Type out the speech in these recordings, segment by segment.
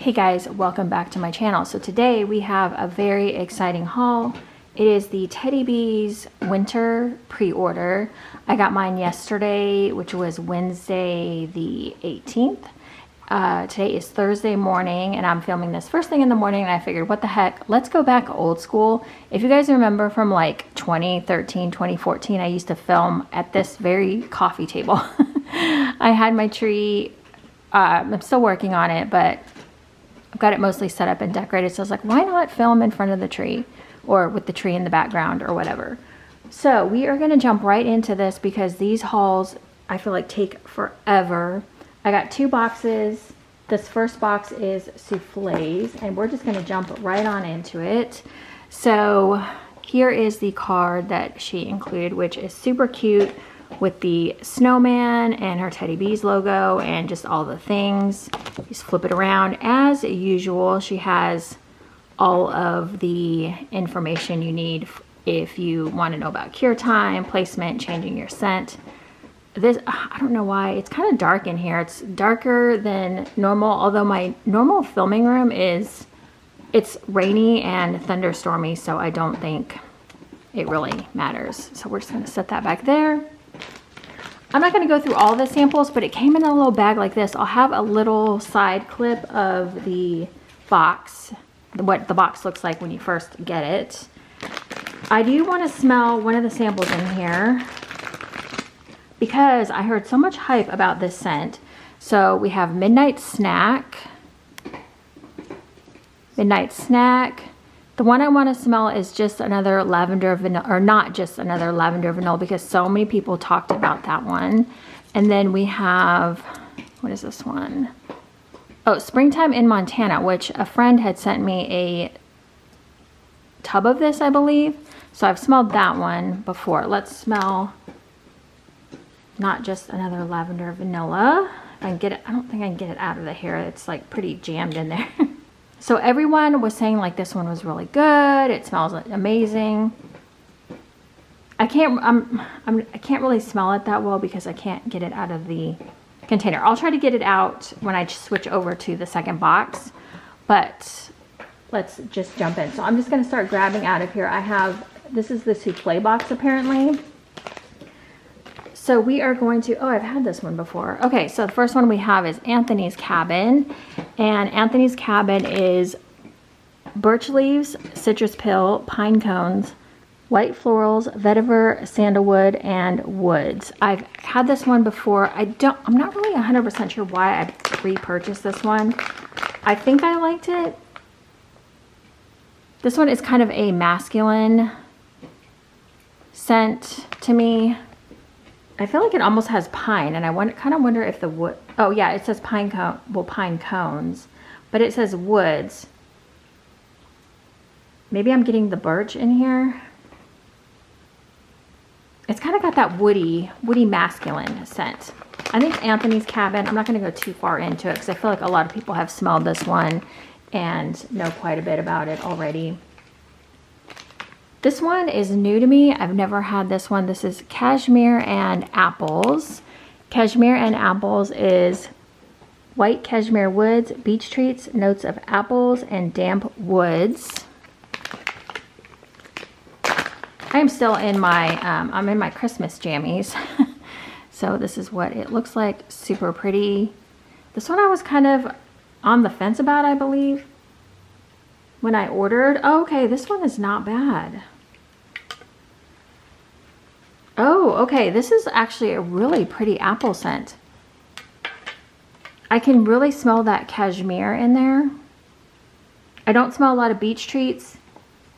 Hey guys, welcome back to my channel. So today we have a very exciting haul. It is the Teddy Bees winter pre-order. I got mine yesterday, which was Wednesday the 18th. Today is Thursday morning and I'm filming this first thing in the morning, and I figured, what the heck, let's go back old school. If you guys remember from like 2013, 2014, I used to film at this very coffee table. I had my tree, I'm still working on it, but I've got it mostly set up and decorated. So I was like, why not film in front of the tree or with the tree in the background or whatever. So we are going to jump right into this because these hauls I feel like take forever. I got 2 boxes. This first box is souffles and we're just going to jump right on into it. So here is the card that she included, which is super cute with the snowman and her Teddy Bees logo and just all the things. Just flip it around. As usual, she has all of the information you need if you want to know about cure time, placement, changing your scent. This, I don't know why, it's kind of dark in here. It's darker than normal, although my normal filming room it's rainy and thunderstormy, so I don't think it really matters. So we're just going to set that back there. I'm not going to go through all the samples, but it came in a little bag like this. I'll have a little side clip of the box, what the box looks like when you first get it. I do want to smell one of the samples in here because I heard so much hype about this scent. So we have Midnight Snack. Midnight Snack. The one I want to smell is just another lavender vanilla, or not just another lavender vanilla, because so many people talked about that one. And then we have, what is this one? Oh, Springtime in Montana, which a friend had sent me a tub of this, I believe. So I've smelled that one before. Let's smell not just another lavender vanilla. If I can get it, I don't think I can get it out of the hair. It's like pretty jammed in there. So everyone was saying like this one was really good. It smells amazing. I can't really smell it that well because I can't get it out of the container. I'll try to get it out when I switch over to the second box, but let's just jump in. So I'm just going to start grabbing out of here. This is the souffle box apparently. So we are going to, oh, I've had this one before. Okay, so the first one we have is Anthony's Cabin. And Anthony's Cabin is birch leaves, citrus pill, pine cones, white florals, vetiver, sandalwood, and woods. I've had this one before. I'm not really 100% sure why I repurchased this one. I think I liked it. This one is kind of a masculine scent to me. I feel like it almost has pine, and I kind of wonder if the wood, oh yeah, it says pine cones, but it says woods. Maybe I'm getting the birch in here. It's kind of got that woody masculine scent. I think Anthony's Cabin, I'm not going to go too far into it because I feel like a lot of people have smelled this one and know quite a bit about it already. This one is new to me. I've never had this one. This is Cashmere and Apples. Cashmere and Apples is white cashmere woods, beech treats, notes of apples, and damp woods. I am still in my, I'm in my Christmas jammies. So this is what it looks like. Super pretty. This one I was kind of on the fence about, I believe, when I ordered. Oh, okay, this one is not bad. Oh, okay, this is actually a really pretty apple scent. I can really smell that cashmere in there. I don't smell a lot of beech treats,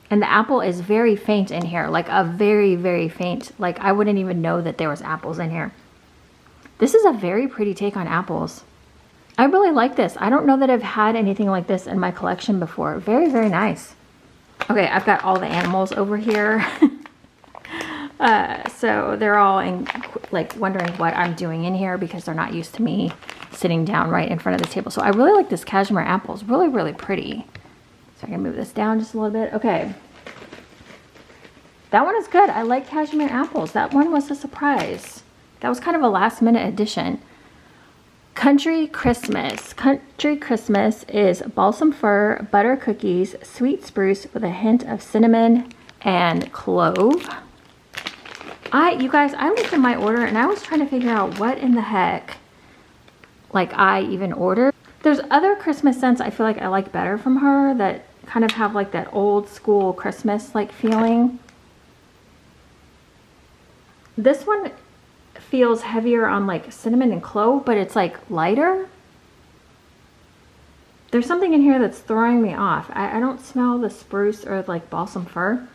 and the apple is very faint in here, like a very, very faint, like I wouldn't even know that there was apples in here. This is a very pretty take on apples. I really like this. I don't know that I've had anything like this in my collection before. Very, very nice. Okay, I've got all the animals over here. So they're all like wondering what I'm doing in here because they're not used to me sitting down right in front of the table. So I really like this cashmere apple. It's really, really pretty. So I can move this down just a little bit. Okay. That one is good. I like cashmere apples. That one was a surprise. That was kind of a last minute addition. Country Christmas. Country Christmas is balsam fir, butter cookies, sweet spruce with a hint of cinnamon and clove. You guys, I looked at my order and I was trying to figure out what in the heck, like, I even ordered. There's other Christmas scents I feel like I like better from her that kind of have like that old school Christmas like feeling. This one feels heavier on like cinnamon and clove, but it's like lighter. There's something in here that's throwing me off. I don't smell the spruce or like balsam fir.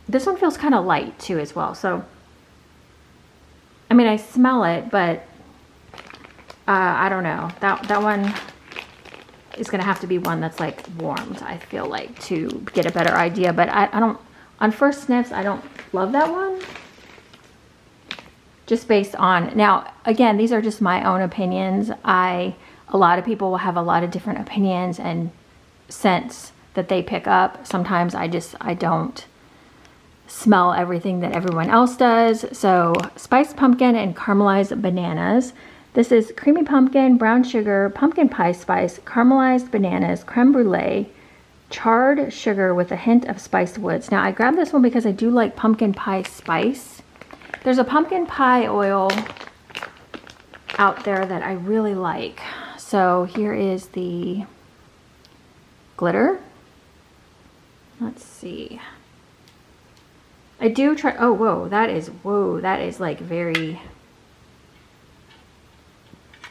This one feels kind of light too as well. So, I mean, I smell it, but I don't know. That one is going to have to be one that's like warmed, I feel like, to get a better idea. But I don't, on first sniffs, I don't love that one. Just based on, now, again, these are just my own opinions. A lot of people will have a lot of different opinions and scents that they pick up. Sometimes I don't smell everything that everyone else does. So spiced pumpkin and caramelized bananas. This is creamy pumpkin, brown sugar, pumpkin pie spice, caramelized bananas, creme brulee, charred sugar with a hint of spiced woods. Now I grabbed this one because I do like pumpkin pie spice. There's a pumpkin pie oil out there that I really like. So here is the glitter. Let's see. I do try, oh, whoa, that is like very,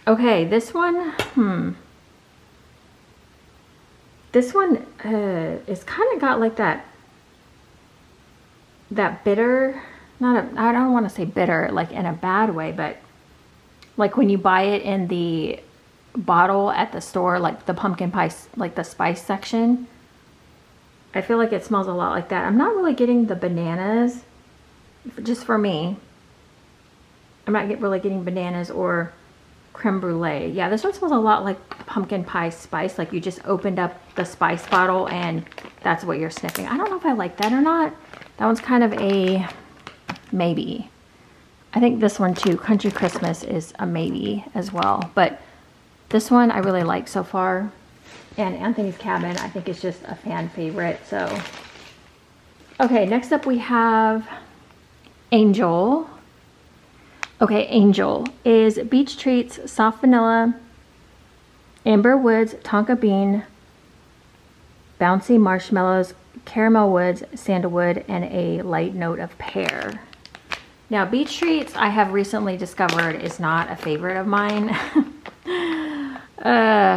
okay, this one, this one is kind of got like that bitter, I don't want to say bitter like in a bad way, but like when you buy it in the bottle at the store, like the pumpkin pie, like the spice section, I feel like it smells a lot like that. I'm not really getting the bananas, just for me. I'm not really getting bananas or creme brulee. Yeah, this one smells a lot like pumpkin pie spice, like you just opened up the spice bottle and that's what you're sniffing. I don't know if I like that or not. That one's kind of a maybe. I think this one too, Country Christmas, is a maybe as well. But this one I really like so far. And Anthony's Cabin, I think, is just a fan favorite. So, okay, next up we have Angel. Okay, Angel is Beach Treats, soft vanilla, amber woods, tonka bean, bouncy marshmallows, caramel woods, sandalwood, and a light note of pear. Now, Beach Treats, I have recently discovered, is not a favorite of mine.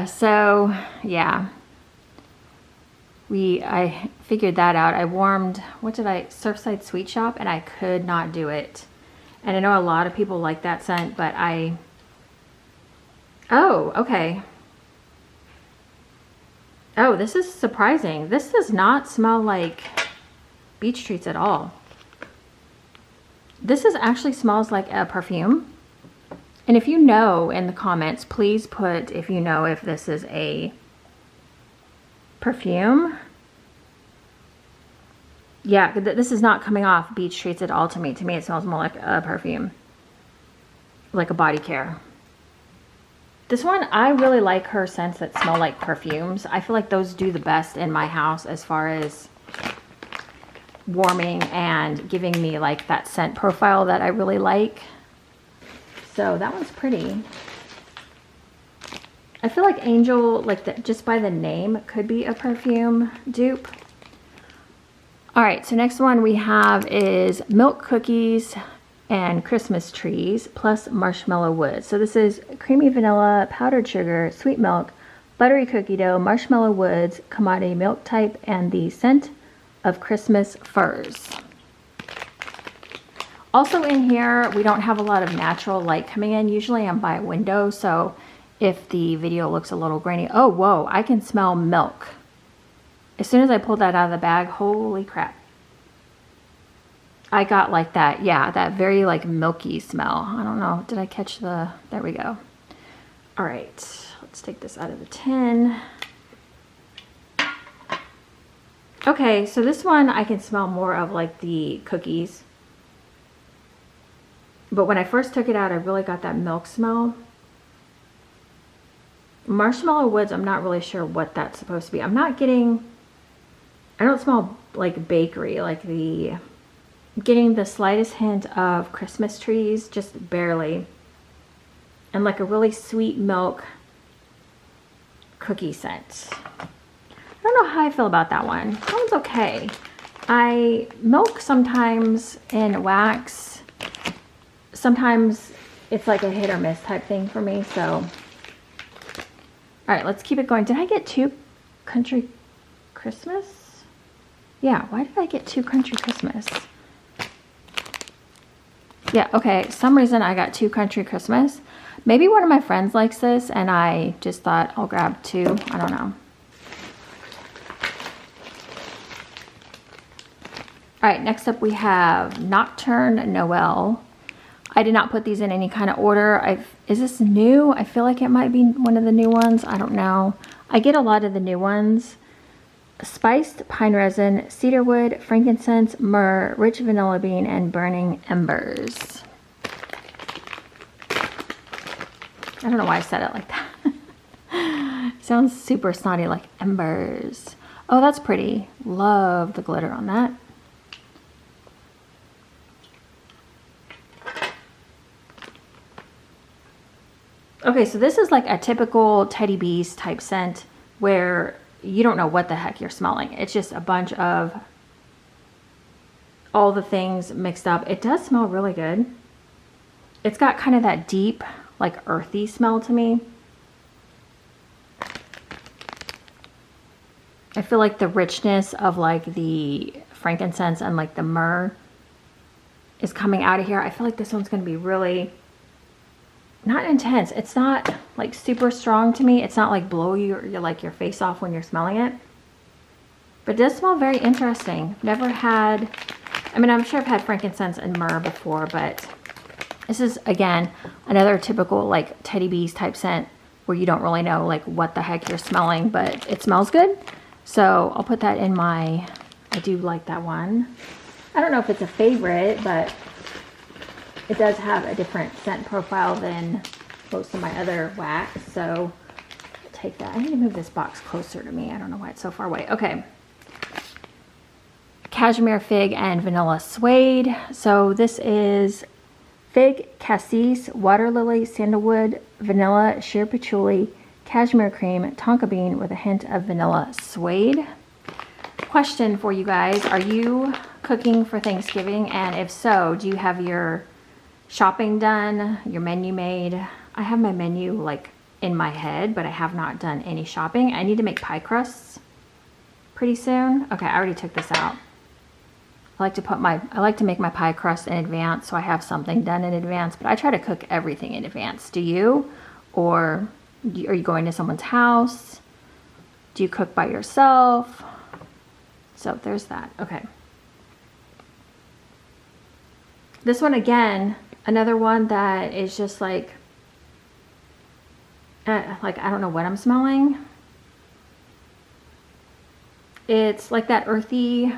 So yeah, I figured that out. I warmed, Surfside Sweet Shop, and I could not do it. And I know a lot of people like that scent, but oh, okay. Oh, this is surprising. This does not smell like Beach Treats at all. This actually smells like a perfume. And if you know in the comments, please put if you know if this is a perfume. Yeah, this is not coming off Beach Treats at all to me. To me, it smells more like a perfume, like a body care. This one, I really like her scents that smell like perfumes. I feel like those do the best in my house as far as warming and giving me like that scent profile that I really like. So that one's pretty. I feel like Angel, like just by the name, could be a perfume dupe. All right, so next one we have is milk cookies and Christmas trees plus marshmallow wood. So this is creamy vanilla, powdered sugar, sweet milk, buttery cookie dough, marshmallow woods, commodity milk type, and the scent of Christmas firs. Also in here, we don't have a lot of natural light coming in. Usually I'm by a window, so if the video looks a little grainy, oh, whoa, I can smell milk. As soon as I pulled that out of the bag, holy crap. I got like that, yeah, that very like milky smell. I don't know, did I catch there we go. All right, let's take this out of the tin. Okay, so this one I can smell more of like the cookies. But when I first took it out, I really got that milk smell. Marshmallow Woods, I'm not really sure what that's supposed to be. I'm not getting, I don't smell like bakery, like I'm getting the slightest hint of Christmas trees, just barely. And like a really sweet milk cookie scent. I don't know how I feel about that one. That one's okay. Milk sometimes in wax, sometimes it's like a hit or miss type thing for me, so. All right, let's keep it going. Did I get 2 Country Christmas? Yeah, why did I get 2 Country Christmas? Yeah, okay, some reason I got 2 Country Christmas. Maybe one of my friends likes this and I just thought I'll grab 2. I don't know. All right, next up we have Nocturne Noel. I did not put these in any kind of order. Is this new? I feel like it might be one of the new ones. I don't know. I get a lot of the new ones. Spiced pine resin, cedarwood, frankincense, myrrh, rich vanilla bean, and burning embers. I don't know why I said it like that. Sounds super snotty, like embers. Oh, that's pretty. Love the glitter on that. Okay, so this is like a typical Teddy Bees type scent where you don't know what the heck you're smelling. It's just a bunch of all the things mixed up. It does smell really good. It's got kind of that deep, like earthy smell to me. I feel like the richness of like the frankincense and like the myrrh is coming out of here. I feel like this one's going to be really not intense. It's not like super strong to me. It's not like blow your face off when you're smelling it. But it does smell very interesting. Never had, I mean, I'm sure I've had frankincense and myrrh before, but this is again another typical like Teddy Bees type scent where you don't really know like what the heck you're smelling, but it smells good. So I'll put that in my, I do like that one. I don't know if it's a favorite, but it does have a different scent profile than most of my other wax, so I'll take that. I need to move this box closer to me. I don't know why it's so far away. Okay. Cashmere Fig and Vanilla Suede. So this is Fig, Cassis, Water Lily, Sandalwood, Vanilla, Sheer Patchouli, Cashmere Cream, Tonka Bean with a hint of Vanilla Suede. Question for you guys. Are you cooking for Thanksgiving? And if so, do you have your shopping done, your menu made? I have my menu like in my head, but I have not done any shopping. I need to make pie crusts pretty soon. Okay, I already took this out. I like to make my pie crust in advance so I have something done in advance, but I try to cook everything in advance. Do you? Or are you going to someone's house? Do you cook by yourself? So there's that. Okay. This one again, another one that is just like I don't know what I'm smelling. It's like that earthy,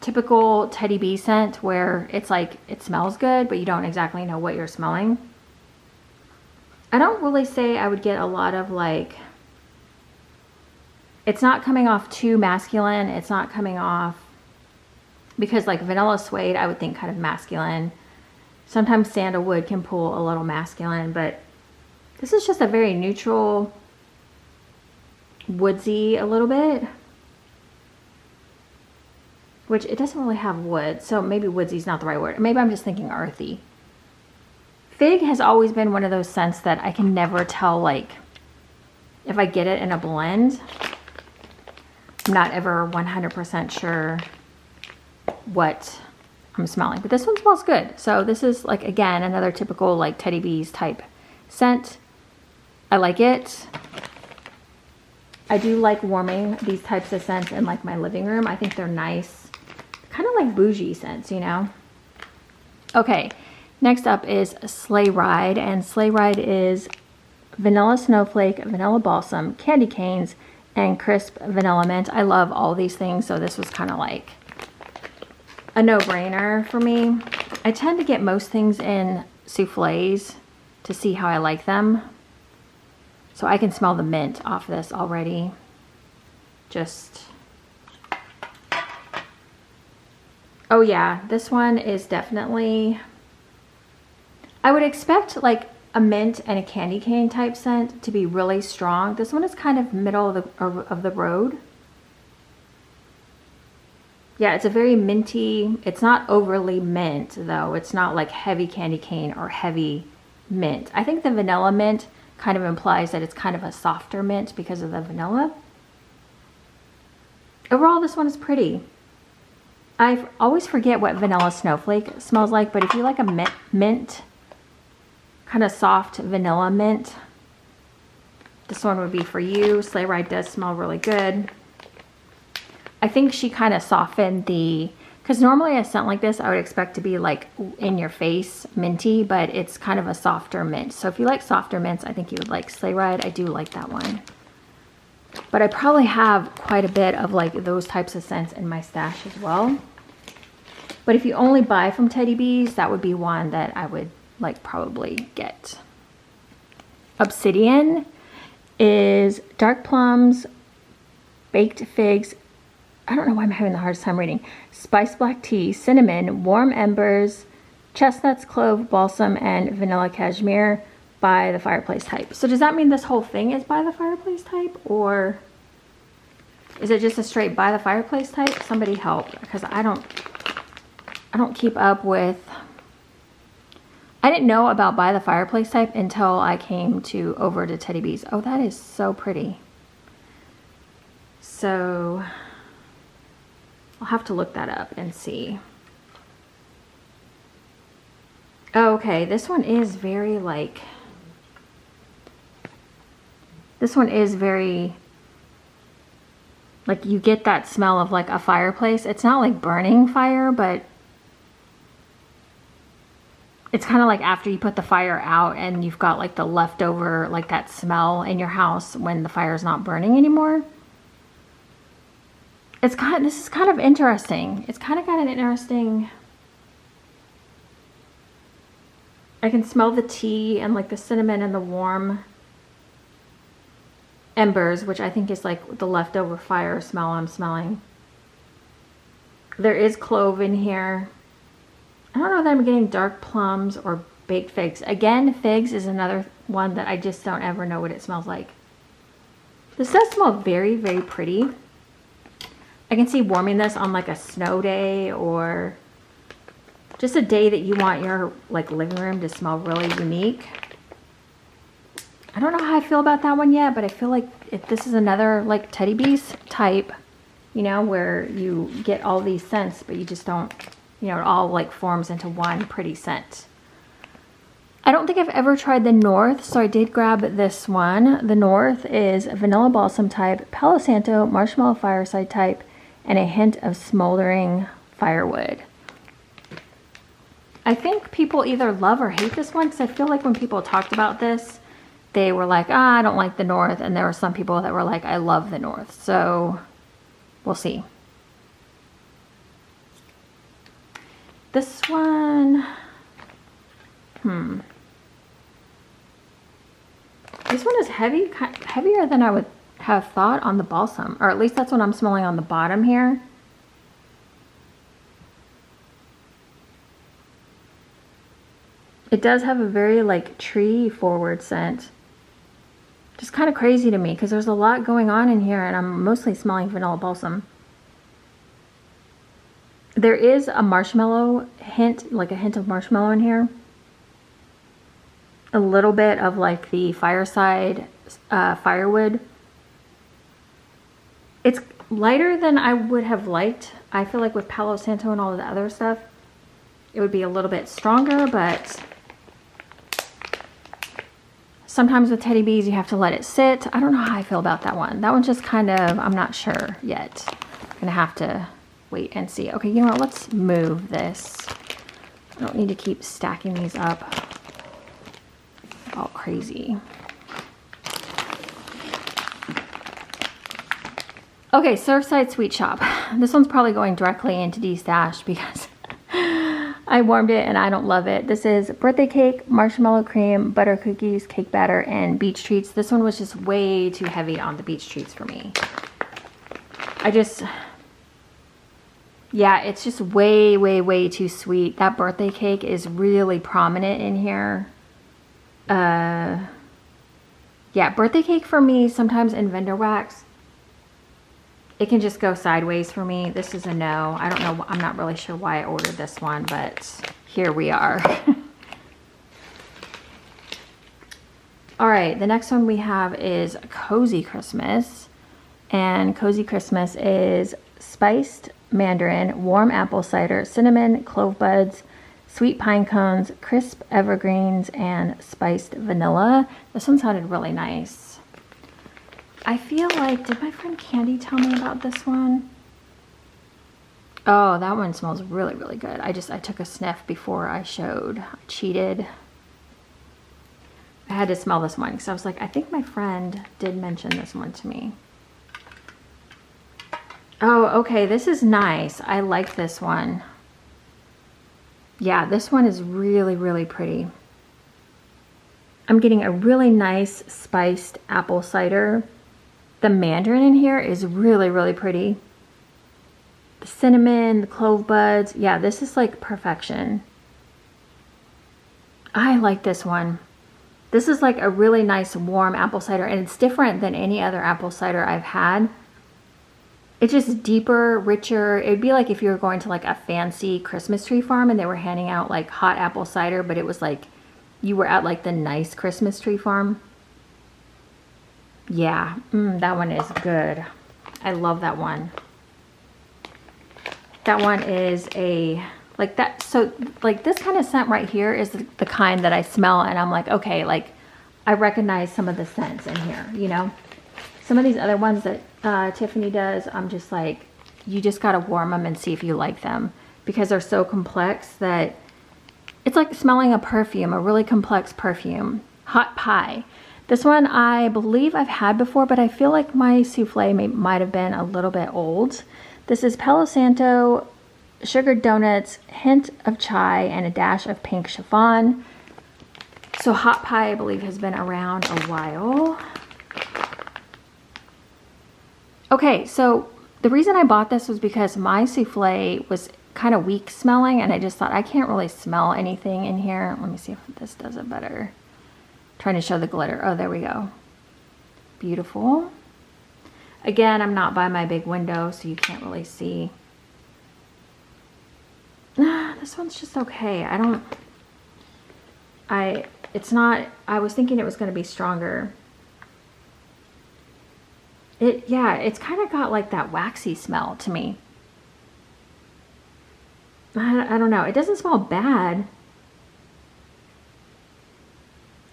typical Teddy Bee scent where it's like it smells good, but you don't exactly know what you're smelling. I don't really say I would get a lot of like, it's not coming off too masculine. It's not coming off, because like Vanilla Suede, I would think kind of masculine. Sometimes Sandalwood can pull a little masculine, but this is just a very neutral, woodsy a little bit. Which it doesn't really have wood, so maybe woodsy is not the right word. Maybe I'm just thinking earthy. Fig has always been one of those scents that I can never tell, like, if I get it in a blend, I'm not ever 100% sure what I'm smelling. But this one smells good. So this is, like, again, another typical, like, Teddy Bees type scent. I like it. I do like warming these types of scents in, like, my living room. I think they're nice. Kind of like bougie scents, you know? Okay. Next up is Sleigh Ride, and Sleigh Ride is Vanilla Snowflake, Vanilla Balsam, Candy Canes, and Crisp Vanilla Mint. I love all these things, so this was kind of like a no-brainer for me. I tend to get most things in soufflés to see how I like them. So I can smell the mint off this already. Just, oh yeah, this one is definitely, I would expect like a mint and a candy cane type scent to be really strong. This one is kind of middle of the road. Yeah, it's a very minty, it's not overly mint though. It's not like heavy candy cane or heavy mint. I think the vanilla mint kind of implies that it's kind of a softer mint because of the vanilla. Overall, this one is pretty. I always forget what vanilla snowflake smells like, but if you like a mint, kind of soft vanilla mint, this one would be for you. Sleigh Ride does smell really good. I think she kind of softened the, because normally a scent like this I would expect to be like in your face minty, but it's kind of a softer mint. So if you like softer mints, I think you would like Sleigh Ride. I do like that one. But I probably have quite a bit of like those types of scents in my stash as well. But if you only buy from Teddy Bees, that would be one that I would like probably get. Obsidian is dark plums, baked figs, I don't know why I'm having the hardest time reading, spiced black tea, cinnamon, warm embers, chestnuts, clove, balsam, and vanilla cashmere by the fireplace type. So does that mean this whole thing is by the fireplace type, or is it just a straight by the fireplace type? Somebody help, because I don't keep up with, I didn't know about by the fireplace type until I came over to Teddy Bees. Oh, that is so pretty. So I'll have to look that up and see. Oh, okay, this one is very like, like you get that smell of like a fireplace. It's not like burning fire, but it's kind of like after you put the fire out and you've got like the leftover, like that smell in your house when the fire's not burning anymore. This is kind of interesting. It's kind of got an interesting, I can smell the tea and like the cinnamon and the warm embers, which I think is like the leftover fire smell I'm smelling. There is clove in here. I don't know that I'm getting dark plums or baked figs. Again, figs is another one that I just don't ever know what it smells like. This does smell very, very pretty. I can see warming this on like a snow day or just a day that you want your like living room to smell really unique. I don't know how I feel about that one yet, but I feel like if this is another like Teddy Bees type, you know, where you get all these scents, but you just don't, you know, it all like forms into one pretty scent. I don't think I've ever tried the North, so I did grab this one. The North is vanilla balsam type, Palo Santo, marshmallow fireside type, and a hint of smoldering firewood. I think people either love or hate this one, because I feel like when people talked about this, they were like, I don't like the North, and there were some people that were like, I love the North. So we'll see. This one, this one is heavier than I would have thought on the balsam, or at least that's what I'm smelling on the bottom here. It does have a very like tree forward scent. Just kind of crazy to me because there's a lot going on in here and I'm mostly smelling vanilla balsam. There is a marshmallow hint, like a hint of marshmallow in here. A little bit of like the fireside firewood. It's lighter than I would have liked. I feel like with Palo Santo and all the other stuff, it would be a little bit stronger, but sometimes with Teddy Bees, you have to let it sit. I don't know how I feel about that one. That one's just kind of, I'm not sure yet. I'm gonna have to wait and see. Okay, you know what? Let's move this. I don't need to keep stacking these up all crazy. Okay, Surfside Sweet Shop. This one's probably going directly into D-Stash because I warmed it and I don't love it. This is birthday cake, marshmallow cream, butter cookies, cake batter, and beach treats. This one was just way too heavy on the beach treats for me. Yeah, it's just way, way, way too sweet. That birthday cake is really prominent in here. Yeah, birthday cake for me, sometimes in vendor wax, it can just go sideways for me. This is a no. I don't know. I'm not really sure why I ordered this one, but here we are. All right, the next one we have is Cozy Christmas. And Cozy Christmas is spiced mandarin, warm apple cider, cinnamon, clove buds, sweet pine cones, crisp evergreens, and spiced vanilla. This one sounded really nice. I feel like, did my friend Candy tell me about this one? Oh, that one smells really, really good. I took a sniff before I showed. I cheated. I had to smell this one because I was like, I think my friend did mention this one to me. Oh, okay, this is nice. I like this one. Yeah, this one is really, really pretty. I'm getting a really nice spiced apple cider. The mandarin in here is really, really pretty. The cinnamon, the clove buds. Yeah, this is like perfection. I like this one. This is like a really nice warm apple cider, and it's different than any other apple cider I've had. It's just deeper, richer. It'd be like if you were going to like a fancy Christmas tree farm and they were handing out like hot apple cider, but it was like you were at like the nice Christmas tree farm. Yeah, that one is good. I love that one. That one is a, like that, so like this kind of scent right here is the kind that I smell and I'm like, okay, like I recognize some of the scents in here, you know? Some of these other ones that Tiffany does, I'm just like, you just gotta warm them and see if you like them because they're so complex that it's like smelling a perfume, a really complex perfume. Hot Pie. This one I believe I've had before, but I feel like my souffle might have been a little bit old. This is Palo Santo, sugared donuts, hint of chai, and a dash of pink chiffon. So Hot Pie, I believe, has been around a while. Okay, so the reason I bought this was because my souffle was kind of weak smelling, and I just thought I can't really smell anything in here. Let me see if this does it better. Trying to show the glitter. Oh, there we go. Beautiful. Again, I'm not by my big window, so you can't really see. This one's just okay. It's not, I was thinking it was going to be stronger. Yeah, it's kind of got like that waxy smell to me. I don't know. It doesn't smell bad.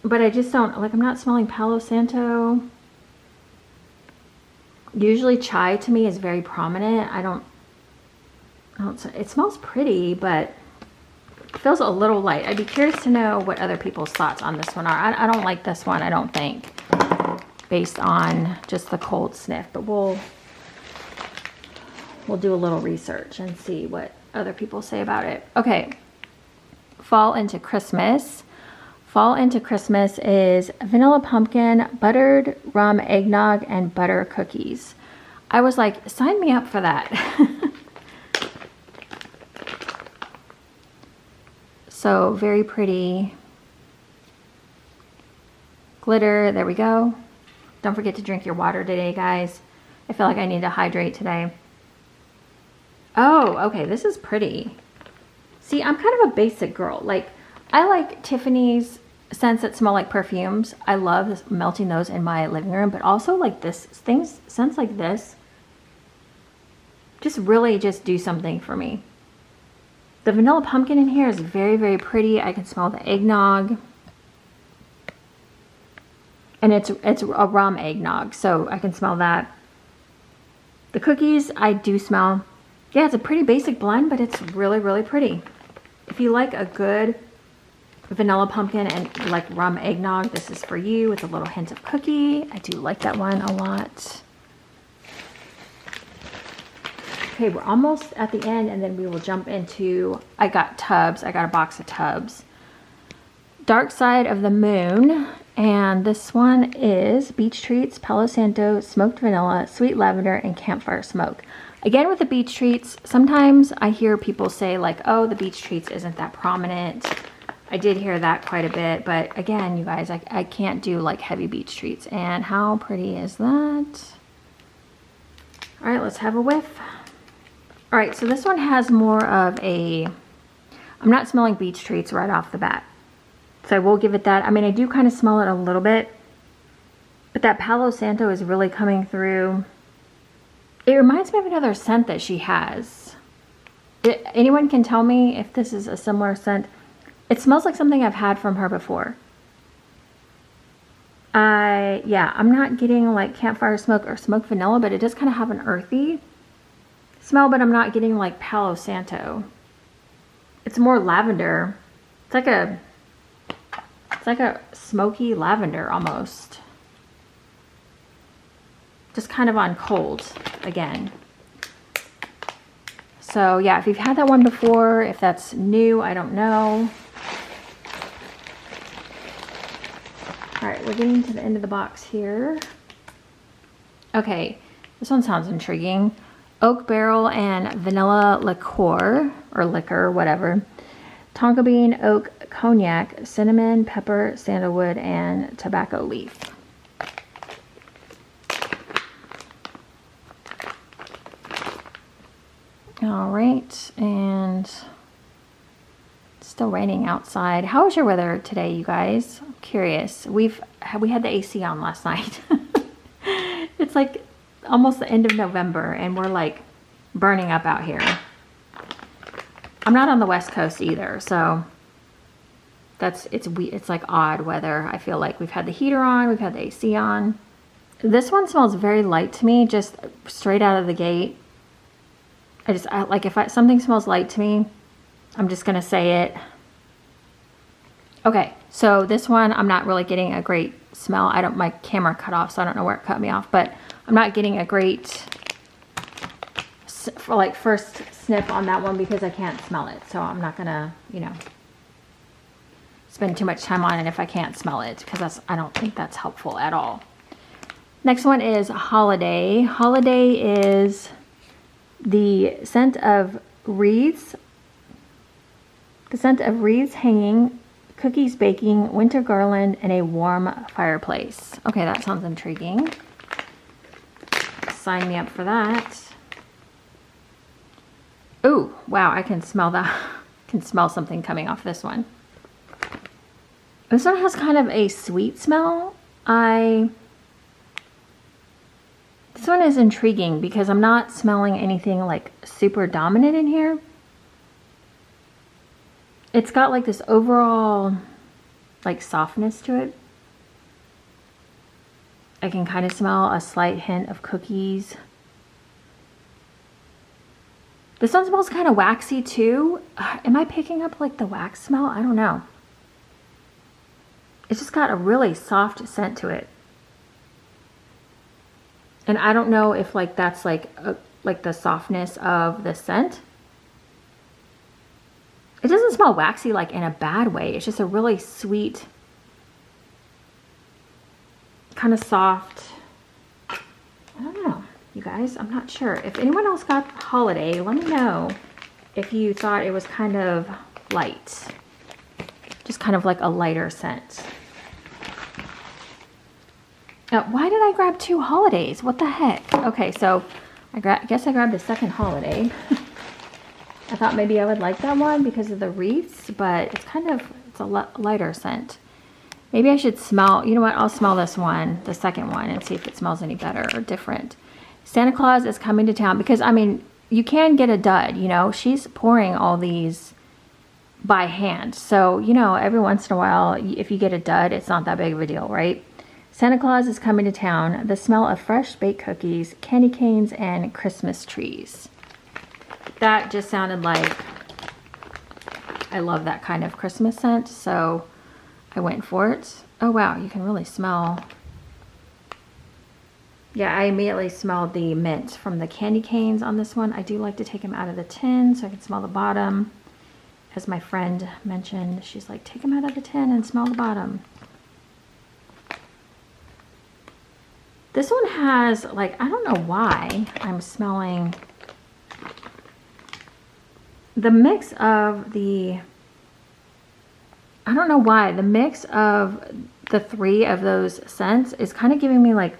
But I just don't, like, I'm not smelling Palo Santo. Usually chai to me is very prominent. I don't, it smells pretty, but it feels a little light. I'd be curious to know what other people's thoughts on this one are. I don't like this one, I don't think, based on just the cold sniff, but we'll do a little research and see what other people say about it. Okay, Fall into Christmas. Fall into Christmas is vanilla pumpkin, buttered rum eggnog, and butter cookies. I was like, sign me up for that. So very pretty. Glitter, there we go. Don't forget to drink your water today, guys. I feel like I need to hydrate today. Oh, okay, this is pretty. See, I'm kind of a basic girl. Like, I like Tiffany's scents that smell like perfumes. I love melting those in my living room, but also like this, scents like this just really just do something for me. The vanilla pumpkin in here is very, very pretty. I can smell the eggnog. And it's a rum eggnog, so I can smell that. The cookies, I do smell. Yeah, it's a pretty basic blend, but it's really, really pretty. If you like a good vanilla pumpkin and like rum eggnog, this is for you with a little hint of cookie. I do like that one a lot. Okay, we're almost at the end, and then we will jump into, I got tubs. I got a box of tubs. Dark Side of the Moon, and this one is Beach Treats, Palo Santo, Smoked Vanilla, Sweet Lavender, and Campfire Smoke. Again, with the Beach Treats, sometimes I hear people say like, oh, the Beach Treats isn't that prominent. I did hear that quite a bit, but again, you guys, I can't do like heavy Beach Treats. And how pretty is that? All right, let's have a whiff. All right, so this one has more of a, I'm not smelling Beach Treats right off the bat. So I will give it that. I mean, I do kind of smell it a little bit, but that Palo Santo is really coming through. It reminds me of another scent that she has. Anyone can tell me if this is a similar scent? It smells like something I've had from her before. Yeah, I'm not getting like Campfire Smoke or Smoked Vanilla, but it does kind of have an earthy smell, but I'm not getting like Palo Santo. It's more lavender. It's like a smoky lavender almost. Just kind of on cold again. So yeah, if you've had that one before, if that's new, I don't know. All right, we're getting to the end of the box here. Okay, this one sounds intriguing. Oak Barrel and Vanilla Liqueur, or liquor, whatever. Tonka Bean, Oak, Cognac, Cinnamon, Pepper, Sandalwood, and Tobacco Leaf. All right, and it's still raining outside. How was your weather today, you guys? I'm curious. We had the AC on last night. It's like almost the end of November, and we're like burning up out here. I'm not on the West Coast either, so it's like odd weather. I feel like we've had the heater on, we've had the AC on. This one smells very light to me, just straight out of the gate. Like if something smells light to me, I'm just gonna say it. Okay, so this one I'm not really getting a great smell. My camera cut off, so I don't know where it cut me off, but I'm not getting a great first sniff on that one because I can't smell it. So I'm not gonna, spend too much time on it if I can't smell it, because I don't think that's helpful at all. Next one is Holiday. Holiday is the scent of wreaths. The scent of wreaths hanging, cookies baking, winter garland, and a warm fireplace. Okay, that sounds intriguing. Sign me up for that. Oh, wow, I can smell that. I can smell something coming off this one. This one has kind of a sweet smell. This one is intriguing because I'm not smelling anything like super dominant in here. It's got like this overall like softness to it. I can kind of smell a slight hint of cookies. This one smells kind of waxy too. Am I picking up like the wax smell? I don't know. It's just got a really soft scent to it. And I don't know if like that's like the softness of the scent. It doesn't smell waxy like in a bad way. It's just a really sweet, kind of soft. I don't know, you guys. I'm not sure. If anyone else got Holiday, let me know if you thought it was kind of light. Just kind of like a lighter scent. Why did I grab two Holidays? What the heck? Okay, so I guess I grabbed a second Holiday. I thought maybe I would like that one because of the wreaths, but it's a lighter scent. Maybe I should smell, you know what, I'll smell this one, the second one, and see if it smells any better or different. Santa Claus is coming to town, because I mean, you can get a dud, she's pouring all these by hand. So, every once in a while, if you get a dud, it's not that big of a deal, right? Santa Claus is coming to town. The smell of fresh baked cookies, candy canes, and Christmas trees. That just sounded like, I love that kind of Christmas scent, so I went for it. Oh wow, you can really smell. Yeah, I immediately smelled the mint from the candy canes on this one. I do like to take them out of the tin so I can smell the bottom. As my friend mentioned, she's like, take them out of the tin and smell the bottom. This one has, like, I don't know why I'm smelling the mix of the, I don't know why, the mix of the three of those scents is kind of giving me like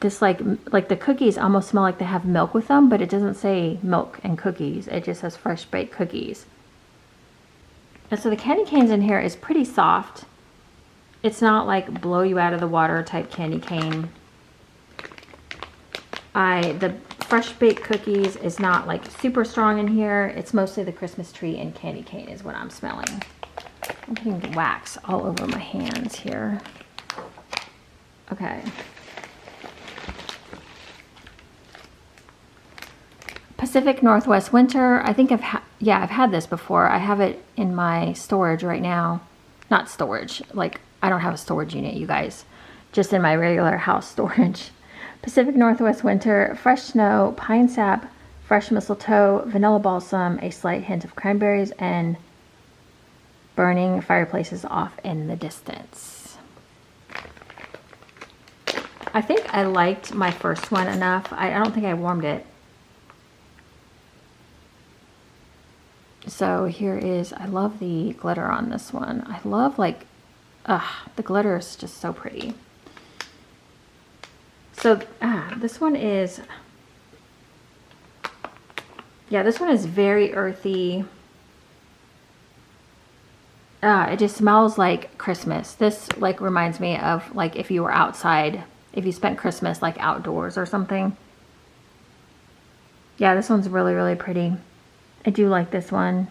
this, like the cookies almost smell like they have milk with them, but it doesn't say milk and cookies. It just says fresh baked cookies. And so the candy canes in here is pretty soft. It's not like blow you out of the water type candy cane. The fresh baked cookies is not like super strong in here. It's mostly the Christmas tree and candy cane is what I'm smelling. I'm getting wax all over my hands here. Okay. Pacific Northwest Winter. I think I've had this before. I have it in my storage right now. Not storage, like I don't have a storage unit, you guys. Just in my regular house storage. Pacific Northwest Winter, fresh snow, pine sap, fresh mistletoe, vanilla balsam, a slight hint of cranberries, and burning fireplaces off in the distance. I think I liked my first one enough. I don't think I warmed it. So here is, I love the glitter on this one. I love like, the glitter is just so pretty. So this one is, yeah, this one is very earthy. It just smells like Christmas. This like reminds me of like if you were outside, if you spent Christmas like outdoors or something. Yeah, this one's really, really pretty. I do like this one.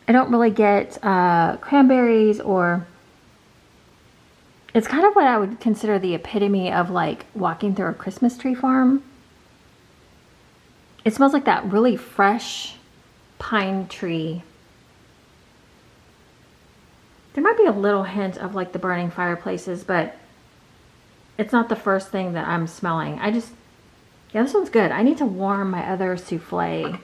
I don't really get cranberries, or it's kind of what I would consider the epitome of like walking through a Christmas tree farm. It smells like that really fresh pine tree. There might be a little hint of like the burning fireplaces, but it's not the first thing that I'm smelling. Yeah, this one's good. I need to warm my other souffle.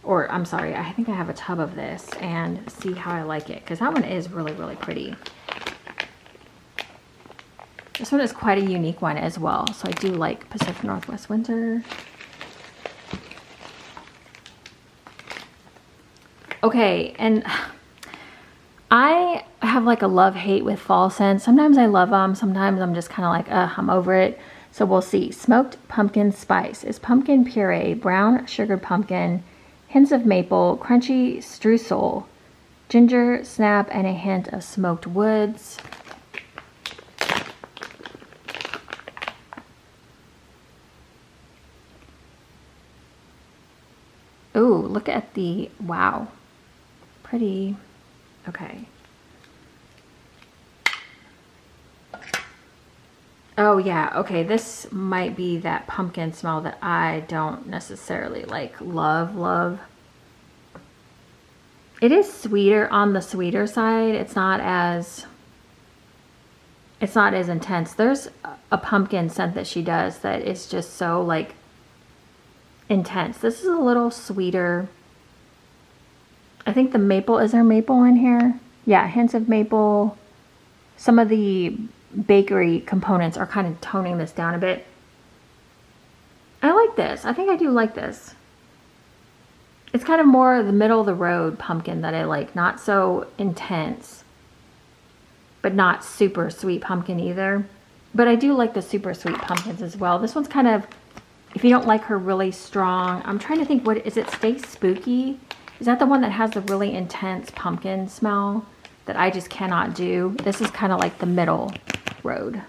Or, I'm sorry, I think I have a tub of this, and see how I like it. Because that one is really, really pretty. This one is quite a unique one as well. So I do like Pacific Northwest Winter. Okay, and I have like a love-hate with fall scents. Sometimes I love them. Sometimes I'm just kind of like, I'm over it. So we'll see. Smoked pumpkin spice is pumpkin puree, brown sugared pumpkin, hints of maple, crunchy streusel, ginger, snap, and a hint of smoked woods. Ooh, look at the, wow. Pretty. Okay. Oh yeah, okay, this might be that pumpkin smell that I don't necessarily like love. It is sweeter, on the sweeter side. It's not as intense. There's a pumpkin scent that she does that is just so like intense. This is a little sweeter. I think the maple, is there maple in here? Yeah, hints of maple. Some of the bakery components are kind of toning this down a bit. I like this. I think I do like this. It's kind of more the middle of the road pumpkin that I like. Not so intense, but not super sweet pumpkin either. But I do like the super sweet pumpkins as well. This one's kind of, if you don't like her really strong, I'm trying to think, what is it? Stay Spooky? Is that the one that has the really intense pumpkin smell that I just cannot do? This is kind of like the middle road.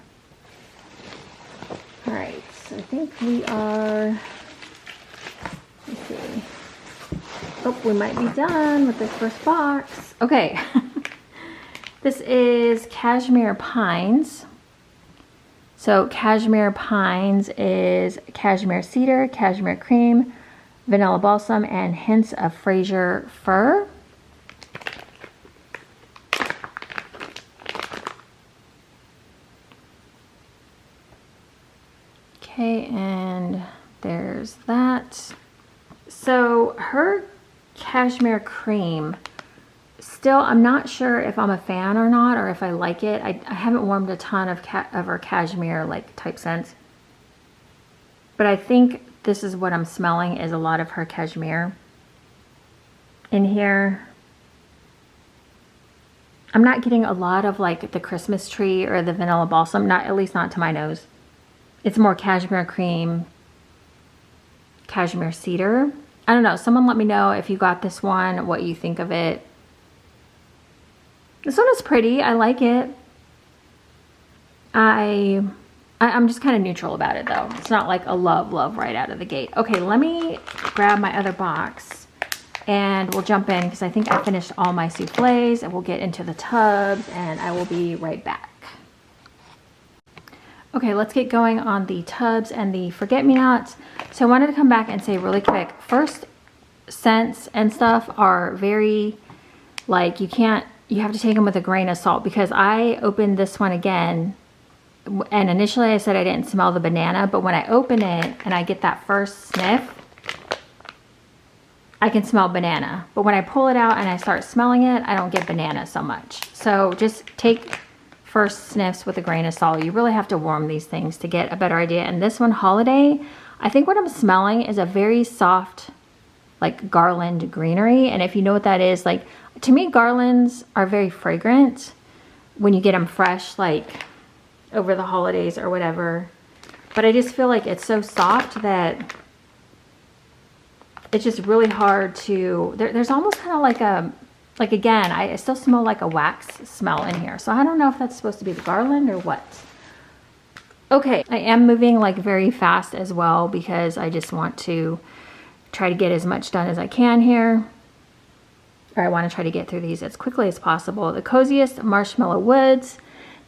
All right, so I think we are, let's see. Oh, we might be done with this first box. Okay. This is Cashmere Pines. So Cashmere Pines is cashmere cedar, cashmere cream, vanilla balsam, and hints of Fraser fir. Okay, and there's that. So her cashmere cream, still, I'm not sure if I'm a fan or not, or if I like it. I haven't warmed a ton of her cashmere like type scents, but I think this is what I'm smelling, is a lot of her cashmere in here. I'm not getting a lot of like the Christmas tree or the vanilla balsam, not, at least not to my nose. It's more cashmere cream, cashmere cedar. I don't know. Someone let me know if you got this one, what you think of it. This one is pretty. I like it. I'm just kind of neutral about it though. It's not like a love right out of the gate. Okay, let me grab my other box and we'll jump in because I think I finished all my souffles, and we'll get into the tubs and I will be right back. Okay, let's get going on the tubs and the forget-me-nots. So I wanted to come back and say really quick, first, scents and stuff are very, like, you have to take them with a grain of salt, because I opened this one again, and initially I said I didn't smell the banana, but when I open it and I get that first sniff, I can smell banana. But when I pull it out and I start smelling it, I don't get banana so much. So just take first sniffs with a grain of salt. You really have to warm these things to get a better idea. And this one, Holiday, I think what I'm smelling is a very soft, like garland greenery. And if you know what that is, like, to me, garlands are very fragrant when you get them fresh, like over the holidays or whatever. But I just feel like it's so soft that it's just really hard to, there's almost kind of like a, like, again, I still smell like a wax smell in here. So I don't know if that's supposed to be the garland or what. Okay, I am moving like very fast as well because I just want to try to get as much done as I can here. Or I want to try to get through these as quickly as possible. The Coziest Marshmallow Woods.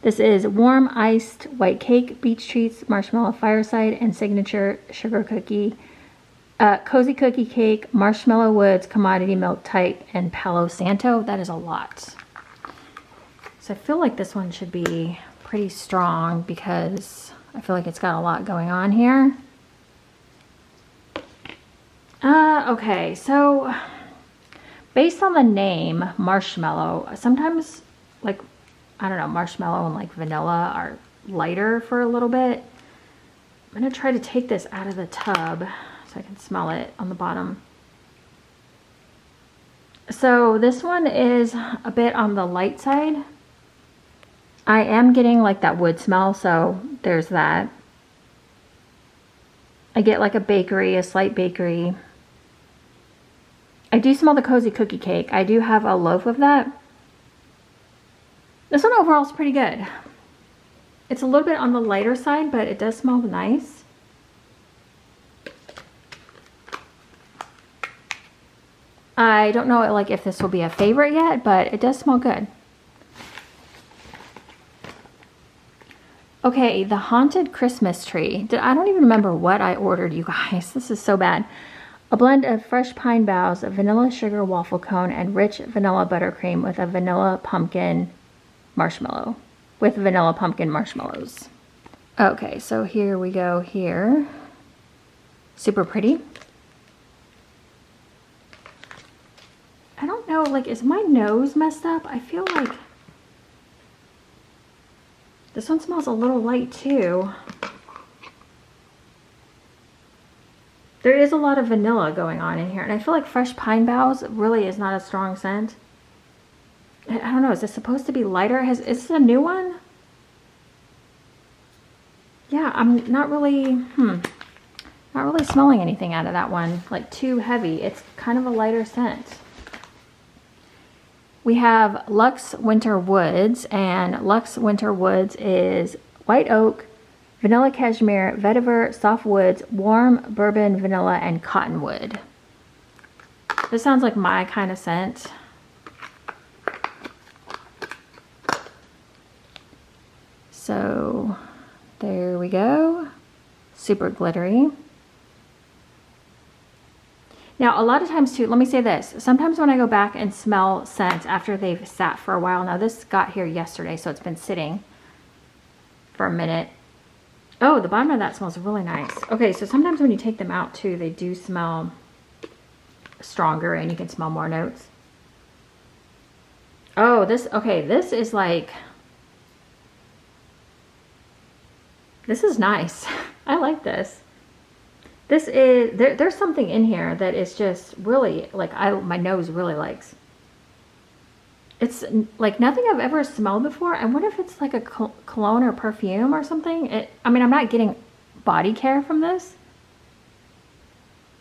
This is Warm Iced White Cake, Beach Treats, Marshmallow Fireside, and Signature Sugar Cookie. Cozy Cookie Cake, Marshmallow Woods, Commodity Milk Type, and Palo Santo. That is a lot. So I feel like this one should be pretty strong because I feel like it's got a lot going on here. Okay, so based on the name, marshmallow, sometimes, like, I don't know, marshmallow and like vanilla are lighter for a little bit. I'm gonna try to take this out of the tub so I can smell it on the bottom. So this one is a bit on the light side. I am getting like that wood smell, so there's that. I get like a bakery, a slight bakery. I do smell the Cozy Cookie Cake. I do have a loaf of that. This one overall is pretty good. It's a little bit on the lighter side, but it does smell nice. I don't know like if this will be a favorite yet, but it does smell good. Okay, the Haunted Christmas Tree. I don't even remember what I ordered, you guys. This is so bad. A blend of fresh pine boughs, a vanilla sugar waffle cone, and rich vanilla buttercream with a vanilla pumpkin marshmallow. With vanilla pumpkin marshmallows. Okay, so here we go here. Super pretty. I don't know, like, is my nose messed up? I feel like this one smells a little light too. There is a lot of vanilla going on in here, and I feel like fresh pine boughs really is not a strong scent. I don't know, is this supposed to be lighter? Is this a new one? Yeah, I'm not really, not really smelling anything out of that one, like too heavy. It's kind of a lighter scent. We have Luxe Winter Woods, and Luxe Winter Woods is white oak, vanilla cashmere, vetiver, soft woods, warm bourbon vanilla, and cottonwood. This sounds like my kind of scent. So there we go. Super glittery. Now, a lot of times too, let me say this. Sometimes when I go back and smell scents after they've sat for a while, now this got here yesterday, so it's been sitting for a minute. Oh, the bottom of that smells really nice. Okay, so sometimes when you take them out too, they do smell stronger and you can smell more notes. Oh, okay, this is like, this is nice. I like this. This is, there's something in here that is just really, like, my nose really likes. It's like nothing I've ever smelled before. I wonder if it's like a cologne or perfume or something. I mean, I'm not getting body care from this.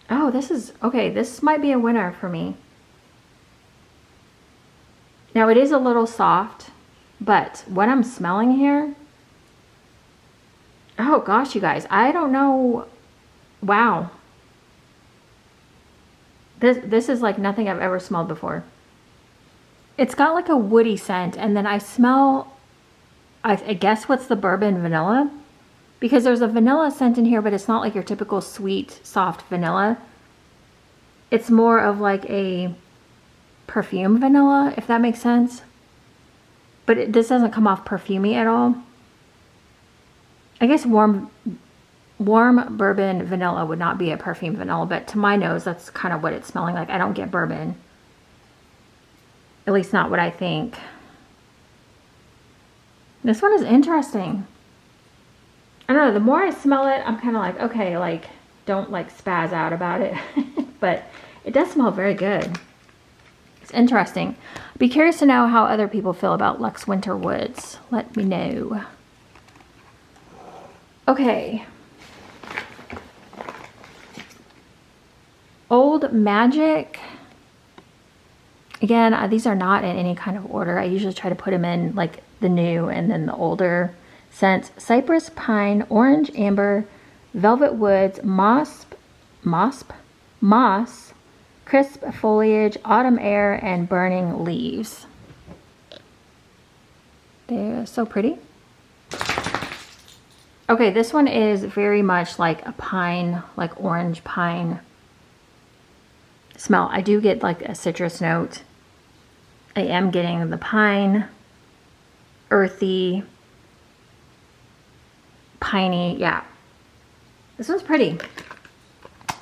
Oh, this is, okay, this might be a winner for me. Now, it is a little soft, but what I'm smelling here, oh gosh, you guys, I don't know. Wow. This is like nothing I've ever smelled before. It's got like a woody scent, and then I smell, I guess what's the bourbon vanilla? Because there's a vanilla scent in here, but it's not like your typical sweet, soft vanilla. It's more of like a perfume vanilla, if that makes sense. But this doesn't come off perfumey at all. I guess warm bourbon vanilla would not be a perfume vanilla, but to my nose, that's kind of what it's smelling like. I don't get bourbon. At least not what I think. This one is interesting. I don't know, the more I smell it, I'm kind of like, okay, like, don't like spaz out about it. But it does smell very good. It's interesting. Be curious to know how other people feel about Luxe Winter Woods. Let me know. Okay. Old Magic. Again, these are not in any kind of order. I usually try to put them in like the new and then the older scents. Cypress, Pine, Orange, Amber, Velvet Woods, Moss, Crisp Foliage, Autumn Air, and Burning Leaves. They're so pretty. Okay, this one is very much like a pine, like orange pine smell. I do get like a citrus note. I am getting the pine, earthy, piney. Yeah, this one's pretty.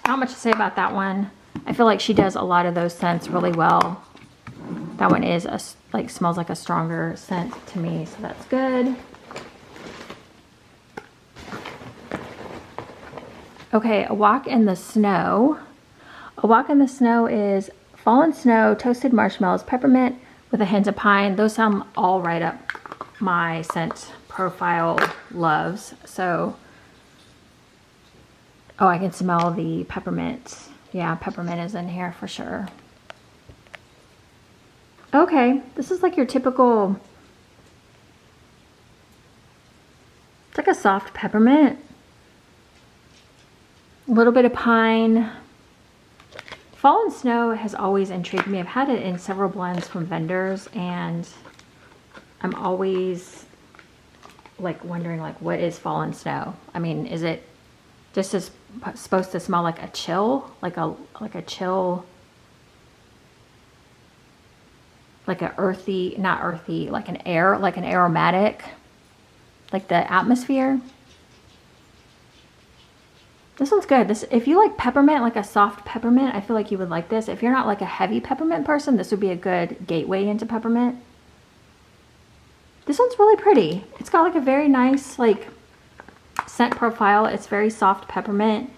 Not much to say about that one. I feel like she does a lot of those scents really well. That one is like smells like a stronger scent to me, so that's good. Okay, A Walk in the Snow. A Walk in the Snow is fallen snow, toasted marshmallows, peppermint with a hint of pine. Those sound all right up my scent profile loves. So, oh, I can smell the peppermint. Yeah, peppermint is in here for sure. Okay, this is like your typical, it's like a soft peppermint. A little bit of pine. Fallen Snow has always intrigued me. I've had it in several blends from vendors, and I'm always like wondering like, what is Fallen Snow? I mean, is it just supposed to smell like a chill, like a chill, like a earthy, not earthy, like an air, like an aromatic, like the atmosphere? This one's good. This, if you like peppermint, like a soft peppermint, I feel like you would like this. If you're not like a heavy peppermint person, this would be a good gateway into peppermint. This one's really pretty. It's got like a very nice like scent profile. It's very soft peppermint.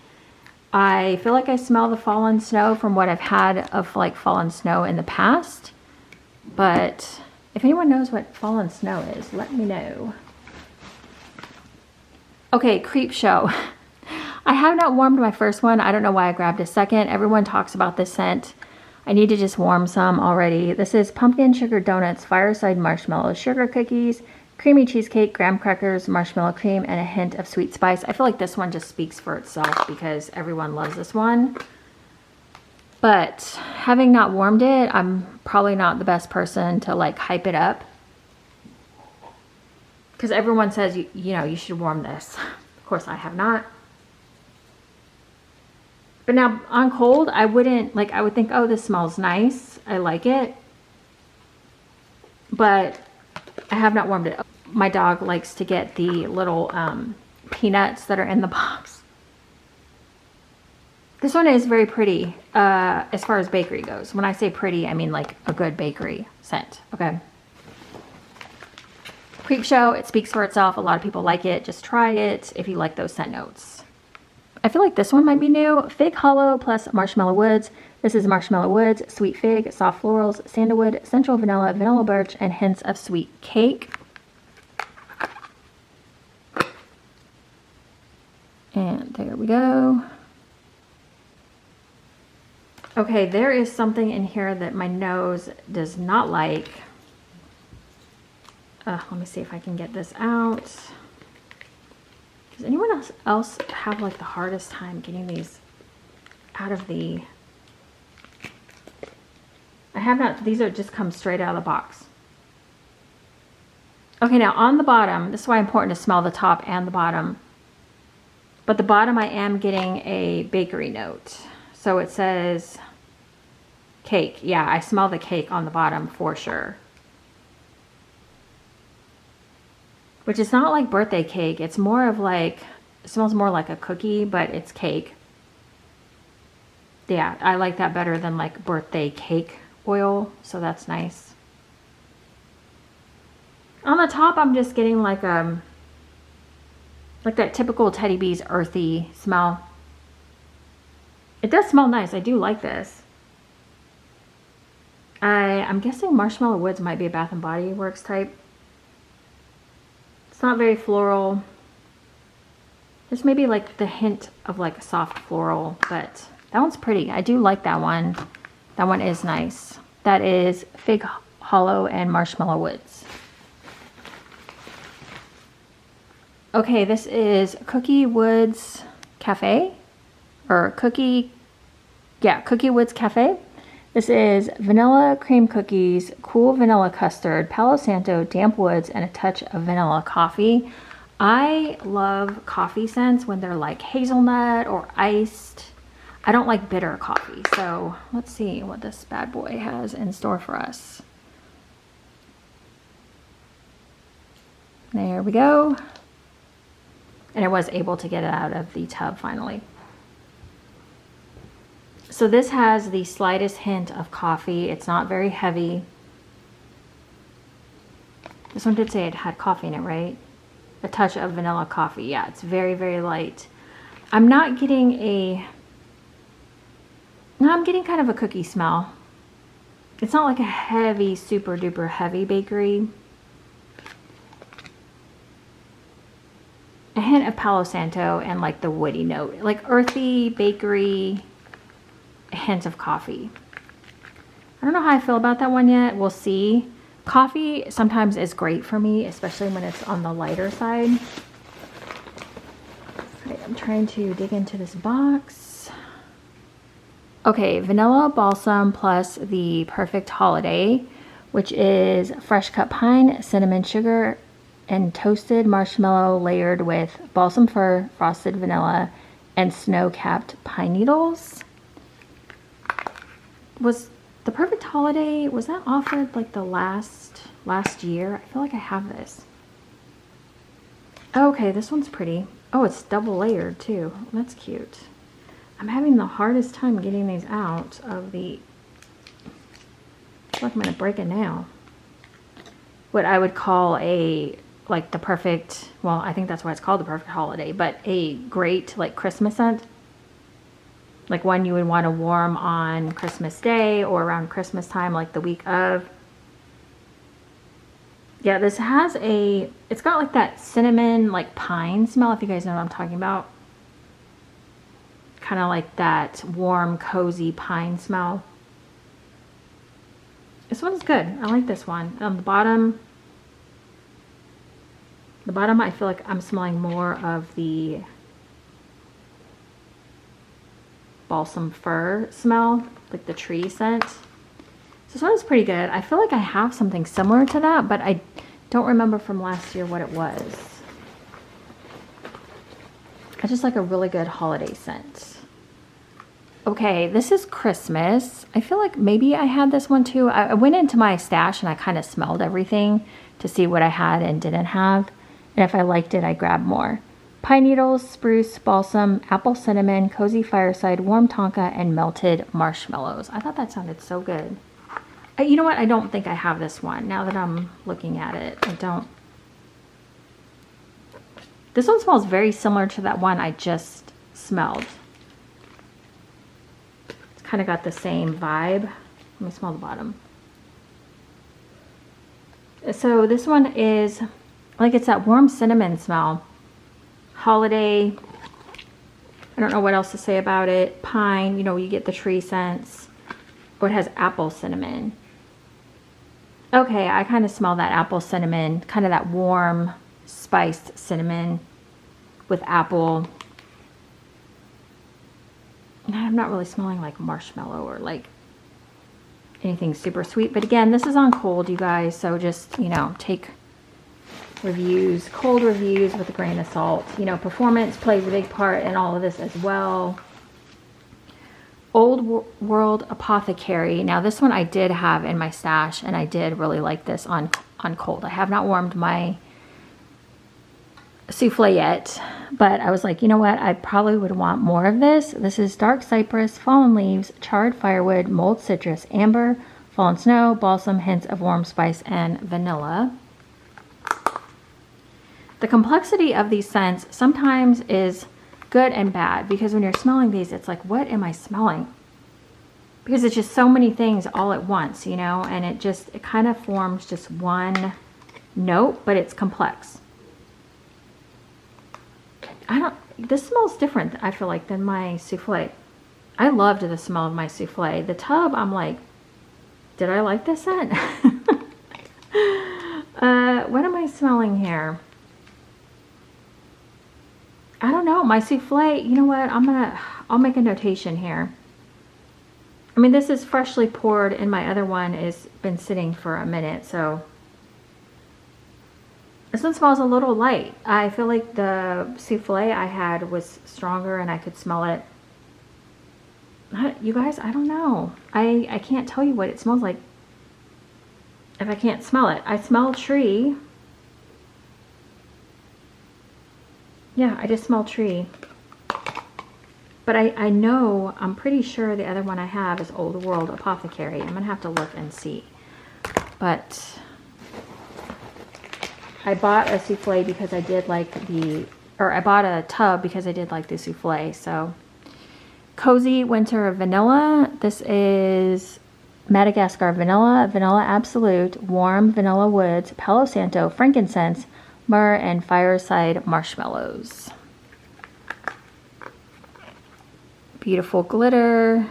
I feel like I smell the fallen snow from what I've had of like fallen snow in the past. But if anyone knows what fallen snow is, let me know. Okay, Creep Show. I have not warmed my first one. I don't know why I grabbed a second. Everyone talks about this scent. I need to just warm some already. This is pumpkin sugar donuts, fireside marshmallows, sugar cookies, creamy cheesecake, graham crackers, marshmallow cream, and a hint of sweet spice. I feel like this one just speaks for itself because everyone loves this one. But having not warmed it, I'm probably not the best person to like hype it up. Because everyone says, you know, you should warm this. Of course, I have not. But now on cold, I wouldn't, like, I would think, oh, this smells nice. I like it. But I have not warmed it. My dog likes to get the little peanuts that are in the box. This one is very pretty as far as bakery goes. When I say pretty, I mean like a good bakery scent, okay? Creep Show, it speaks for itself. A lot of people like it. Just try it if you like those scent notes. I feel like this one might be new. Fig Hollow plus Marshmallow Woods. This is Marshmallow Woods, Sweet Fig, Soft Florals, Sandalwood, Central Vanilla, Vanilla Birch, and hints of sweet cake. And there we go. Okay, there is something in here that my nose does not like. Let me see if I can get this out. Does anyone else have like the hardest time getting these out of the... I have not, these are just come straight out of the box. Okay, now on the bottom, this is why it's important to smell the top and the bottom. But the bottom I am getting a bakery note. So it says cake. Yeah, I smell the cake on the bottom for sure. Which is not like birthday cake. It's more of like, it smells more like a cookie, but it's cake. Yeah, I like that better than like birthday cake oil, so that's nice. On the top, I'm just getting like that typical Teddy Bees earthy smell. It does smell nice. I do like this. I'm guessing Marshmallow Woods might be a Bath and Body Works type. It's not very floral. There's maybe like the hint of like a soft floral, but that one's pretty. I do like that one. That one is nice. That is Fig Hollow and Marshmallow Woods. Okay, this is Cookie Woods Cafe, or Cookie Woods Cafe. This is vanilla cream cookies, cool vanilla custard, Palo Santo, damp woods, and a touch of vanilla coffee. I love coffee scents when they're like hazelnut or iced. I don't like bitter coffee, so let's see what this bad boy has in store for us. There we go. And I was able to get it out of the tub finally. So this has the slightest hint of coffee. It's not very heavy. This one did say it had coffee in it, right? A touch of vanilla coffee. Yeah, it's very, very light. I'm not getting a... No, I'm getting kind of a cookie smell. It's not like a heavy, super duper heavy bakery. A hint of Palo Santo and like the woody note. Like earthy, bakery, a hint of coffee. I don't know how I feel about that one yet. We'll see. Coffee sometimes is great for me, especially when it's on the lighter side. Okay, I'm trying to dig into this box. Okay, Vanilla Balsam plus the Perfect Holiday, which is fresh cut pine, cinnamon sugar, and toasted marshmallow layered with balsam fir, frosted vanilla, and snow-capped pine needles. Was the Perfect Holiday, was that offered like the last year? I feel like I have this. Okay, this one's pretty. Oh, it's double layered too. That's cute. I'm having the hardest time getting these out of the... I feel like I'm gonna break a nail. What I would call a, like the perfect, well, I think that's why it's called the Perfect Holiday, but a great like Christmas scent. Like one you would want to warm on Christmas Day or around Christmas time, like the week of. Yeah, this has a, it's got like that cinnamon, like pine smell, if you guys know what I'm talking about. Kind of like that warm, cozy pine smell. This one's good. I like this one. On the bottom, I feel like I'm smelling more of the balsam fir smell, like the tree scent. So this one is pretty good. I feel like I have something similar to that, but I don't remember from last year what it was. I just like a really good holiday scent. Okay, this is Christmas. I feel like maybe I had this one too. I went into my stash and I kind of smelled everything to see what I had and didn't have. And if I liked it, I grabbed more. Pine needles, spruce, balsam, apple cinnamon, cozy fireside, warm tonka, and melted marshmallows. I thought that sounded so good. You know what? I don't think I have this one. Now that I'm looking at it, I don't. This one smells very similar to that one I just smelled. It's kind of got the same vibe. Let me smell the bottom. So this one is, like, it's that warm cinnamon smell. Holiday. I don't know what else to say about it. Pine, you know, you get the tree scents. Oh, it has apple cinnamon. Okay, I kind of smell that apple cinnamon, kind of that warm, spiced cinnamon with apple. I'm not really smelling like marshmallow or like anything super sweet. But again, this is on cold, you guys. So just, you know, take reviews, cold reviews with a grain of salt. You know, performance plays a big part in all of this as well. Old World Apothecary. Now this one I did have in my stash, and I did really like this on cold. I have not warmed my souffle yet, but I was like, you know what? I probably would want more of this. This is dark cypress, fallen leaves, charred firewood, mulled citrus, amber, fallen snow, balsam, hints of warm spice, and vanilla. The complexity of these scents sometimes is good and bad, because when you're smelling these, it's like, what am I smelling? Because it's just so many things all at once, you know, and it kind of forms just one note, but it's complex. This smells different, I feel like, than my souffle. I loved the smell of my souffle. The tub, I'm like, did I like this scent? What am I smelling here? I don't know. My souffle, you know what? I'll make a notation here. I mean, this is freshly poured, and my other one has been sitting for a minute, so this one smells a little light. I feel like the souffle I had was stronger and I could smell it. You guys, I don't know. I can't tell you what it smells like if I can't smell it. I smell tree. Yeah, I just smell tree. But I know, I'm pretty sure the other one I have is Old World Apothecary. I'm going to have to look and see. But I bought a souffle because I did like I bought a tub because I did like the souffle. So, Cozy Winter Vanilla. This is Madagascar Vanilla, Vanilla Absolute, Warm Vanilla Woods, Palo Santo, Frankincense, Myrrh, and Fireside Marshmallows. Beautiful glitter.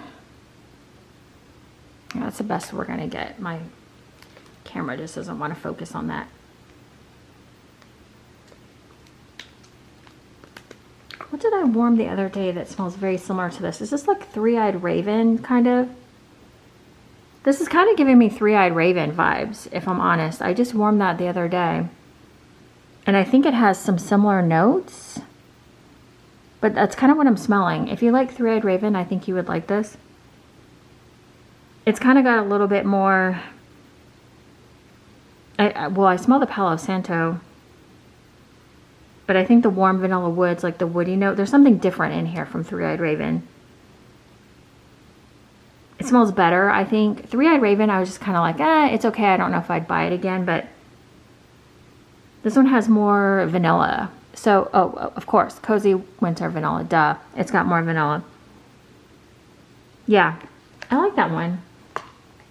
Yeah, that's the best we're going to get. My camera just doesn't want to focus on that. What did I warm the other day that smells very similar to this? Is this like Three-Eyed Raven, kind of? This is kind of giving me Three-Eyed Raven vibes, if I'm honest. I just warmed that the other day. And I think it has some similar notes. But that's kind of what I'm smelling. If you like Three-Eyed Raven, I think you would like this. It's kind of got a little bit more... well, I smell the Palo Santo. But I think the Warm Vanilla Woods, like the woody note, there's something different in here from Three-Eyed Raven. It smells better, I think. Three-Eyed Raven, I was just kind of like, it's okay. I don't know if I'd buy it again, but this one has more vanilla. So, oh, of course, Cozy Winter Vanilla, duh. It's got more vanilla. Yeah, I like that one.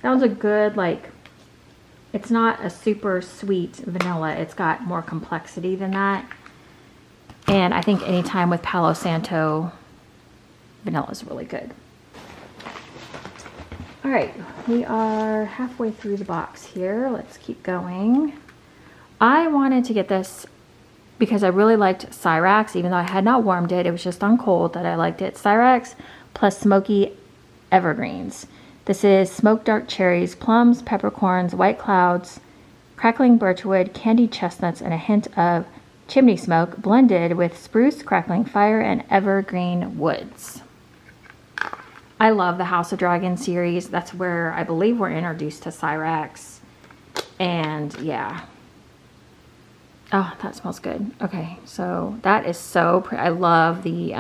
That one's a good, like, it's not a super sweet vanilla. It's got more complexity than that. And I think anytime with Palo Santo, vanilla is really good. All right, we are halfway through the box here. Let's keep going. I wanted to get this because I really liked Cyrax, even though I had not warmed it. It was just on cold that I liked it. Cyrax plus Smoky Evergreens. This is smoked dark cherries, plums, peppercorns, white clouds, crackling birchwood, candied chestnuts, and a hint of chimney smoke blended with spruce, crackling fire, and evergreen woods. I love the House of Dragon series. That's where I believe we're introduced to Cyrax. And yeah, Oh, that smells good. Okay, so that is so pretty. I love the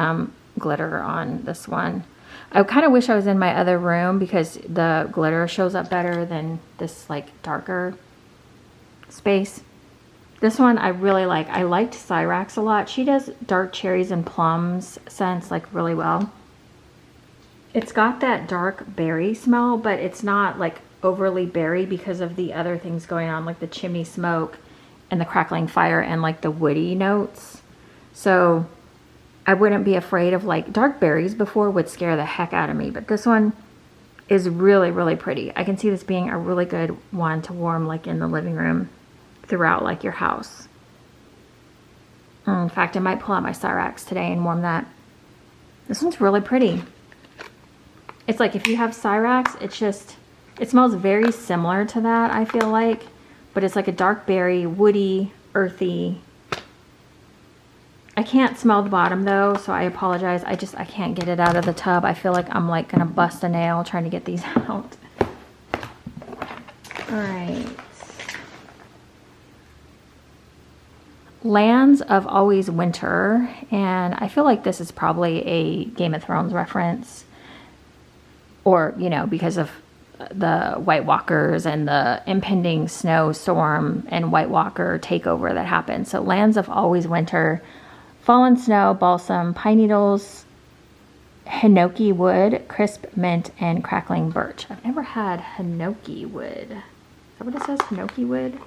glitter on this one. I kind of wish I was in my other room because the glitter shows up better than this like darker space. This one I really like. I liked Cyrax a lot. She does dark cherries and plums scents like really well. It's got that dark berry smell, but it's not like overly berry because of the other things going on, like the chimney smoke and the crackling fire and like the woody notes. So I wouldn't be afraid of like dark berries before would scare the heck out of me. But this one is really, really pretty. I can see this being a really good one to warm like in the living room throughout like your house. In fact, I might pull out my Cyrax today and warm that. This one's really pretty. It's like if you have Cyrax, it's just, it smells very similar to that, I feel like. But it's like a dark berry, woody, earthy. I can't smell the bottom though, so I apologize. I can't get it out of the tub. I feel like I'm like gonna bust a nail trying to get these out. All right. Lands of Always Winter, and I feel like this is probably a Game of Thrones reference, or, you know, because of the White Walkers and the impending snowstorm and White Walker takeover that happened. So Lands of Always Winter, fallen snow, balsam, pine needles, hinoki wood, crisp mint, and crackling birch. I've never had hinoki wood. Is that what it says? Hinoki wood?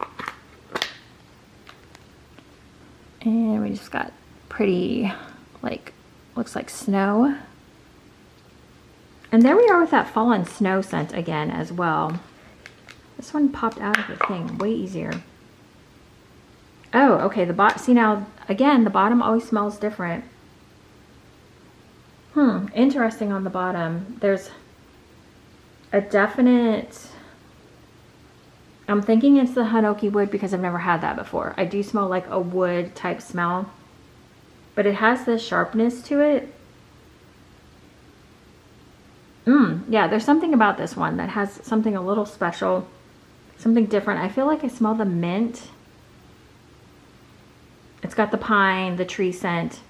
And we just got pretty, like, looks like snow. And there we are with that fallen snow scent again as well. This one popped out of the thing way easier. Oh, okay, see now, again, the bottom always smells different. Interesting on the bottom. There's a definite, I'm thinking it's the hinoki wood because I've never had that before. I do smell like a wood type smell, but it has this sharpness to it. Yeah, there's something about this one that has something a little special, something different. I feel like I smell the mint. It's got the pine, the tree scent,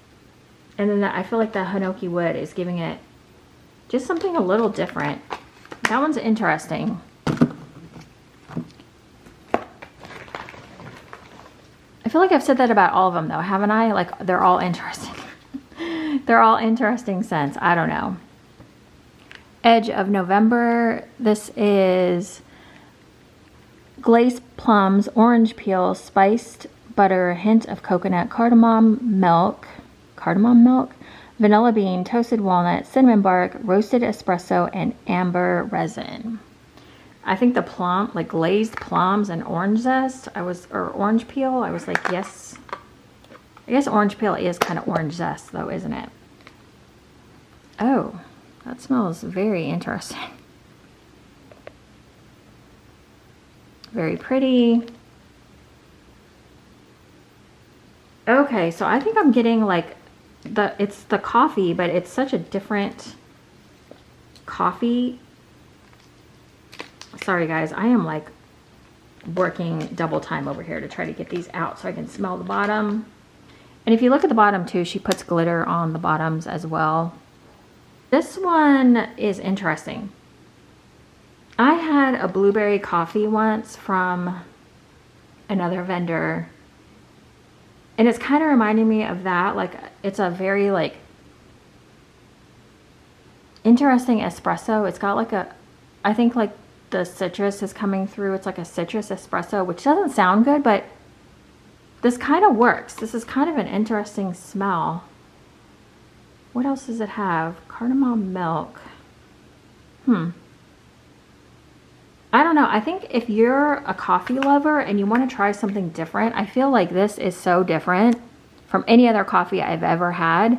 and then I feel like the hinoki wood is giving it just something a little different. That one's interesting. I feel like I've said that about all of them though, haven't I? Like they're all interesting. They're all interesting scents. I don't know. Edge of November. This is glazed plums, orange peel, spiced butter, hint of coconut, cardamom milk, vanilla bean, toasted walnut, cinnamon bark, roasted espresso, and amber resin. I think the plum, like glazed plums and orange zest, or orange peel, I was like, yes. I guess orange peel is kind of orange zest though, isn't it? Oh, that smells very interesting. Very pretty. Okay, so I think I'm getting like it's the coffee, but it's such a different coffee. Sorry guys, I am like working double time over here to try to get these out so I can smell the bottom. And if you look at the bottom too, she puts glitter on the bottoms as well. This one is interesting. I had a blueberry coffee once from another vendor, and it's kind of reminding me of that. Like it's a very like interesting espresso. It's got like I think like the citrus is coming through. It's like a citrus espresso, which doesn't sound good, but this kind of works. This is kind of an interesting smell. What else does it have? Cardamom milk. I don't know. I think if you're a coffee lover and you want to try something different, I feel like this is so different from any other coffee I've ever had.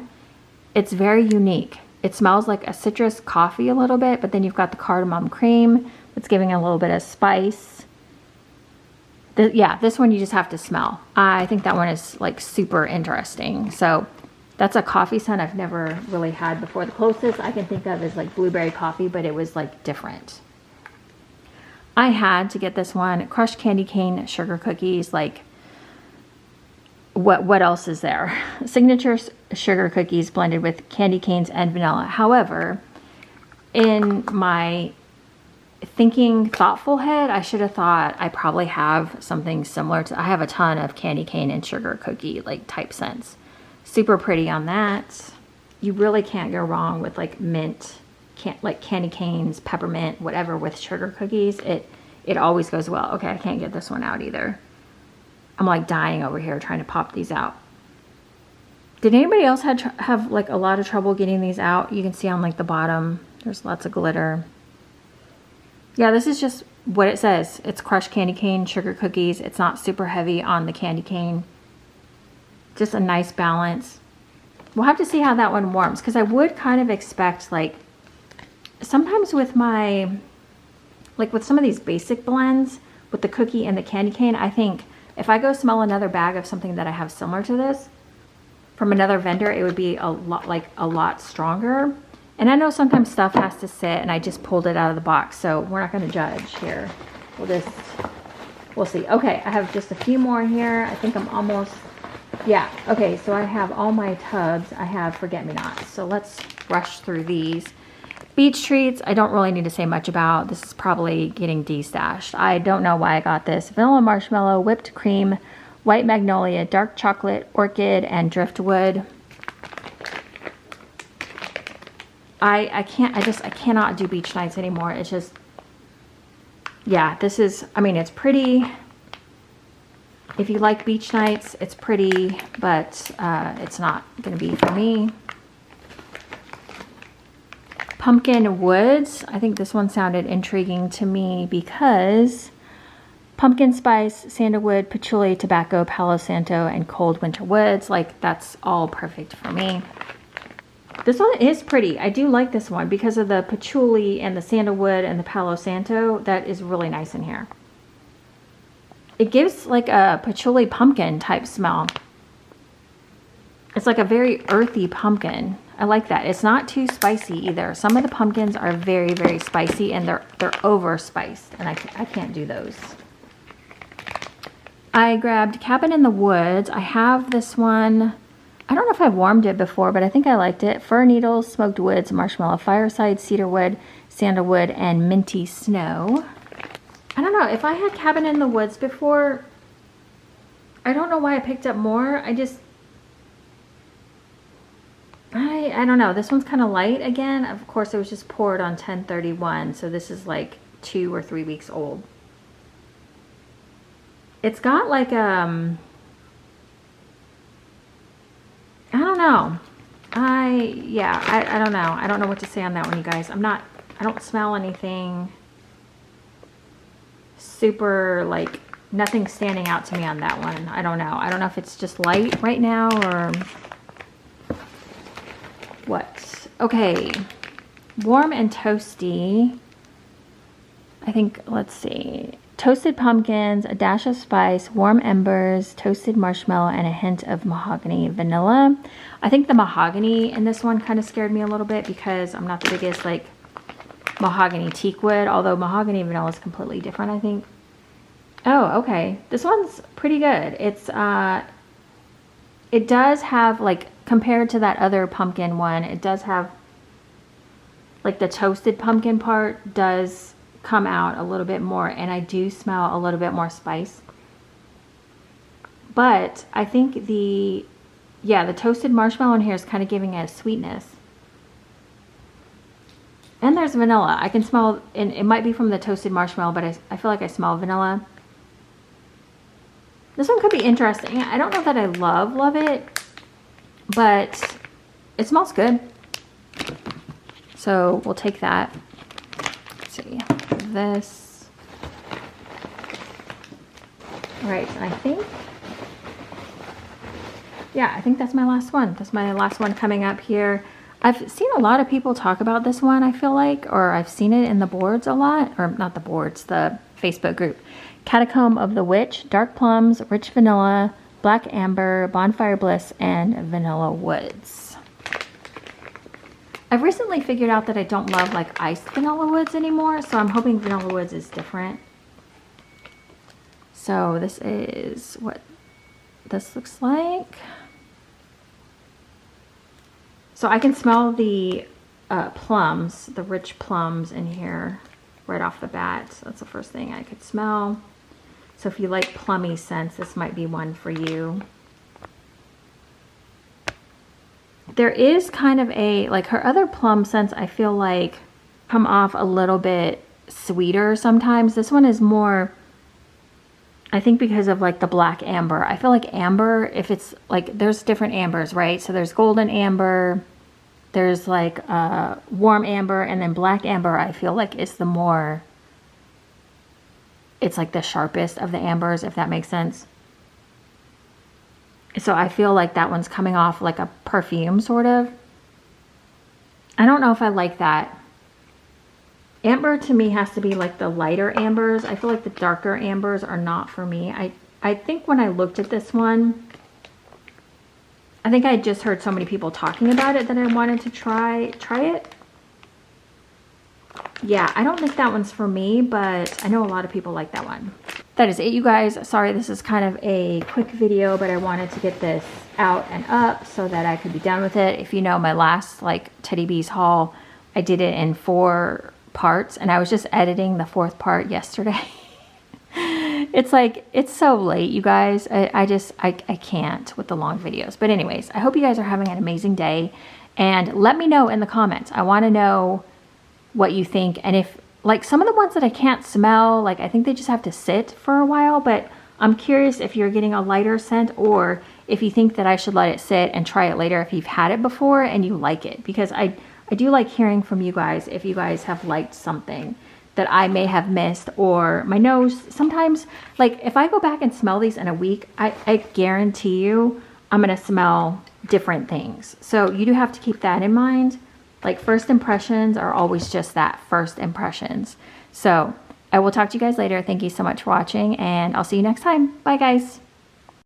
It's very unique. It smells like a citrus coffee a little bit, but then you've got the cardamom cream. It's giving a little bit of spice. Yeah, this one you just have to smell. I think that one is like super interesting. So that's a coffee scent I've never really had before. The closest I can think of is like blueberry coffee, but it was like different. I had to get this one, crushed candy cane sugar cookies. Like what else is there? Signature sugar cookies blended with candy canes and vanilla. However, in my thinking thoughtful head, I should have thought I probably have something similar to, I have a ton of candy cane and sugar cookie like type scents. Super pretty on that. You really can't go wrong with like mint, like candy canes, peppermint, whatever with sugar cookies. It always goes well. Okay, I can't get this one out either. I'm like dying over here trying to pop these out. Did anybody else have like a lot of trouble getting these out? You can see on like the bottom, there's lots of glitter. Yeah, this is just what it says. It's crushed candy cane, sugar cookies. It's not super heavy on the candy cane. Just a nice balance. We'll have to see how that one warms, because I would kind of expect, like, sometimes with my, like with some of these basic blends, with the cookie and the candy cane, I think if I go smell another bag of something that I have similar to this from another vendor, it would be a lot stronger. And I know sometimes stuff has to sit, and I just pulled it out of the box, so we're not going to judge here. We'll see. Okay, I have just a few more here. I think I'm almost, yeah. Okay, so I have all my tubs. I have forget-me-nots. So let's rush through these. Beach treats, I don't really need to say much about. This is probably getting de-stashed. I don't know why I got this. Vanilla marshmallow, whipped cream, white magnolia, dark chocolate, orchid, and driftwood. I cannot do beach nights anymore. It's just, yeah, this is, I mean, it's pretty. If you like beach nights, it's pretty, but it's not going to be for me. Pumpkin woods. I think this one sounded intriguing to me because pumpkin spice, sandalwood, patchouli, tobacco, palo santo, and cold winter woods. Like, that's all perfect for me. This one is pretty. I do like this one because of the patchouli and the sandalwood and the palo santo. That is really nice in here. It gives like a patchouli pumpkin type smell. It's like a very earthy pumpkin. I like that. It's not too spicy either. Some of the pumpkins are very, very spicy, and they're over spiced, and I can't do those. I grabbed Cabin in the Woods. I have this one. I don't know if I've warmed it before, but I think I liked it. Fir needles, smoked woods, marshmallow fireside, cedarwood, sandalwood, and minty snow. I don't know. If I had Cabin in the Woods before, I don't know why I picked up more. I don't know. This one's kind of light again. Of course, it was just poured on 10/31, so this is like 2 or 3 weeks old. It's got like I don't know. I don't know. I don't know what to say on that one, you guys. I don't smell anything super, like, nothing standing out to me on that one. I don't know. I don't know if it's just light right now or what. Okay. Warm and toasty. I think, let's see. Toasted pumpkins, a dash of spice, warm embers, toasted marshmallow, and a hint of mahogany vanilla. I think the mahogany in this one kind of scared me a little bit because I'm not the biggest, like, mahogany teak wood, although mahogany vanilla is completely different, I think. Oh, okay. This one's pretty good. It's, it does have, like, compared to that other pumpkin one, it does have, like, the toasted pumpkin part does come out a little bit more, and I do smell a little bit more spice. But I think the toasted marshmallow in here is kind of giving it a sweetness. And there's vanilla. I can smell, and it might be from the toasted marshmallow, but I feel like I smell vanilla. This one could be interesting. I don't know that I love it, but it smells good. So we'll take that. Let's see. This. All right, I think that's my last one. That's my last one coming up here. I've seen a lot of people talk about this one, I feel like, or I've seen it in the boards a lot, or not the boards, the Facebook group. Catacomb of the Witch, dark plums, rich vanilla, black amber, bonfire bliss, and vanilla woods. I've recently figured out that I don't love like iced vanilla woods anymore, so I'm hoping vanilla woods is different. So this is this looks like. So I can smell the plums, the rich plums in here right off the bat. That's the first thing I could smell. So if you like plummy scents, this might be one for you. There is kind of a, like her other plum scents, I feel like come off a little bit sweeter sometimes. This one is more, I think because of like the black amber. I feel like amber, if it's like, there's different ambers, right? So there's golden amber, there's like warm amber, and then black amber I feel like is the more, it's like the sharpest of the ambers, if that makes sense. So I feel like that one's coming off like a perfume sort of. I don't know if I like that. Amber to me has to be like the lighter ambers. I feel like the darker ambers are not for me. I think when I looked at this one, I think I just heard so many people talking about it that I wanted to try it. Yeah, I don't think that one's for me, but I know a lot of people like that one. That is it, you guys. Sorry, this is kind of a quick video, but I wanted to get this out and up so that I could be done with it. If you know my last like Teddy Bees haul, I did it in 4 parts, and I was just editing the 4th part yesterday. It's like, it's so late, you guys. I can't with the long videos. But anyways, I hope you guys are having an amazing day, and let me know in the comments. I want to know what you think, and if like some of the ones that I can't smell, like I think they just have to sit for a while, but I'm curious if you're getting a lighter scent, or if you think that I should let it sit and try it later if you've had it before and you like it, because I do like hearing from you guys if you guys have liked something that I may have missed, or my nose. Sometimes, like if I go back and smell these in a week, I guarantee you I'm gonna smell different things. So you do have to keep that in mind. Like first impressions are always just that, first impressions. So I will talk to you guys later. Thank you so much for watching, and I'll see you next time. Bye guys.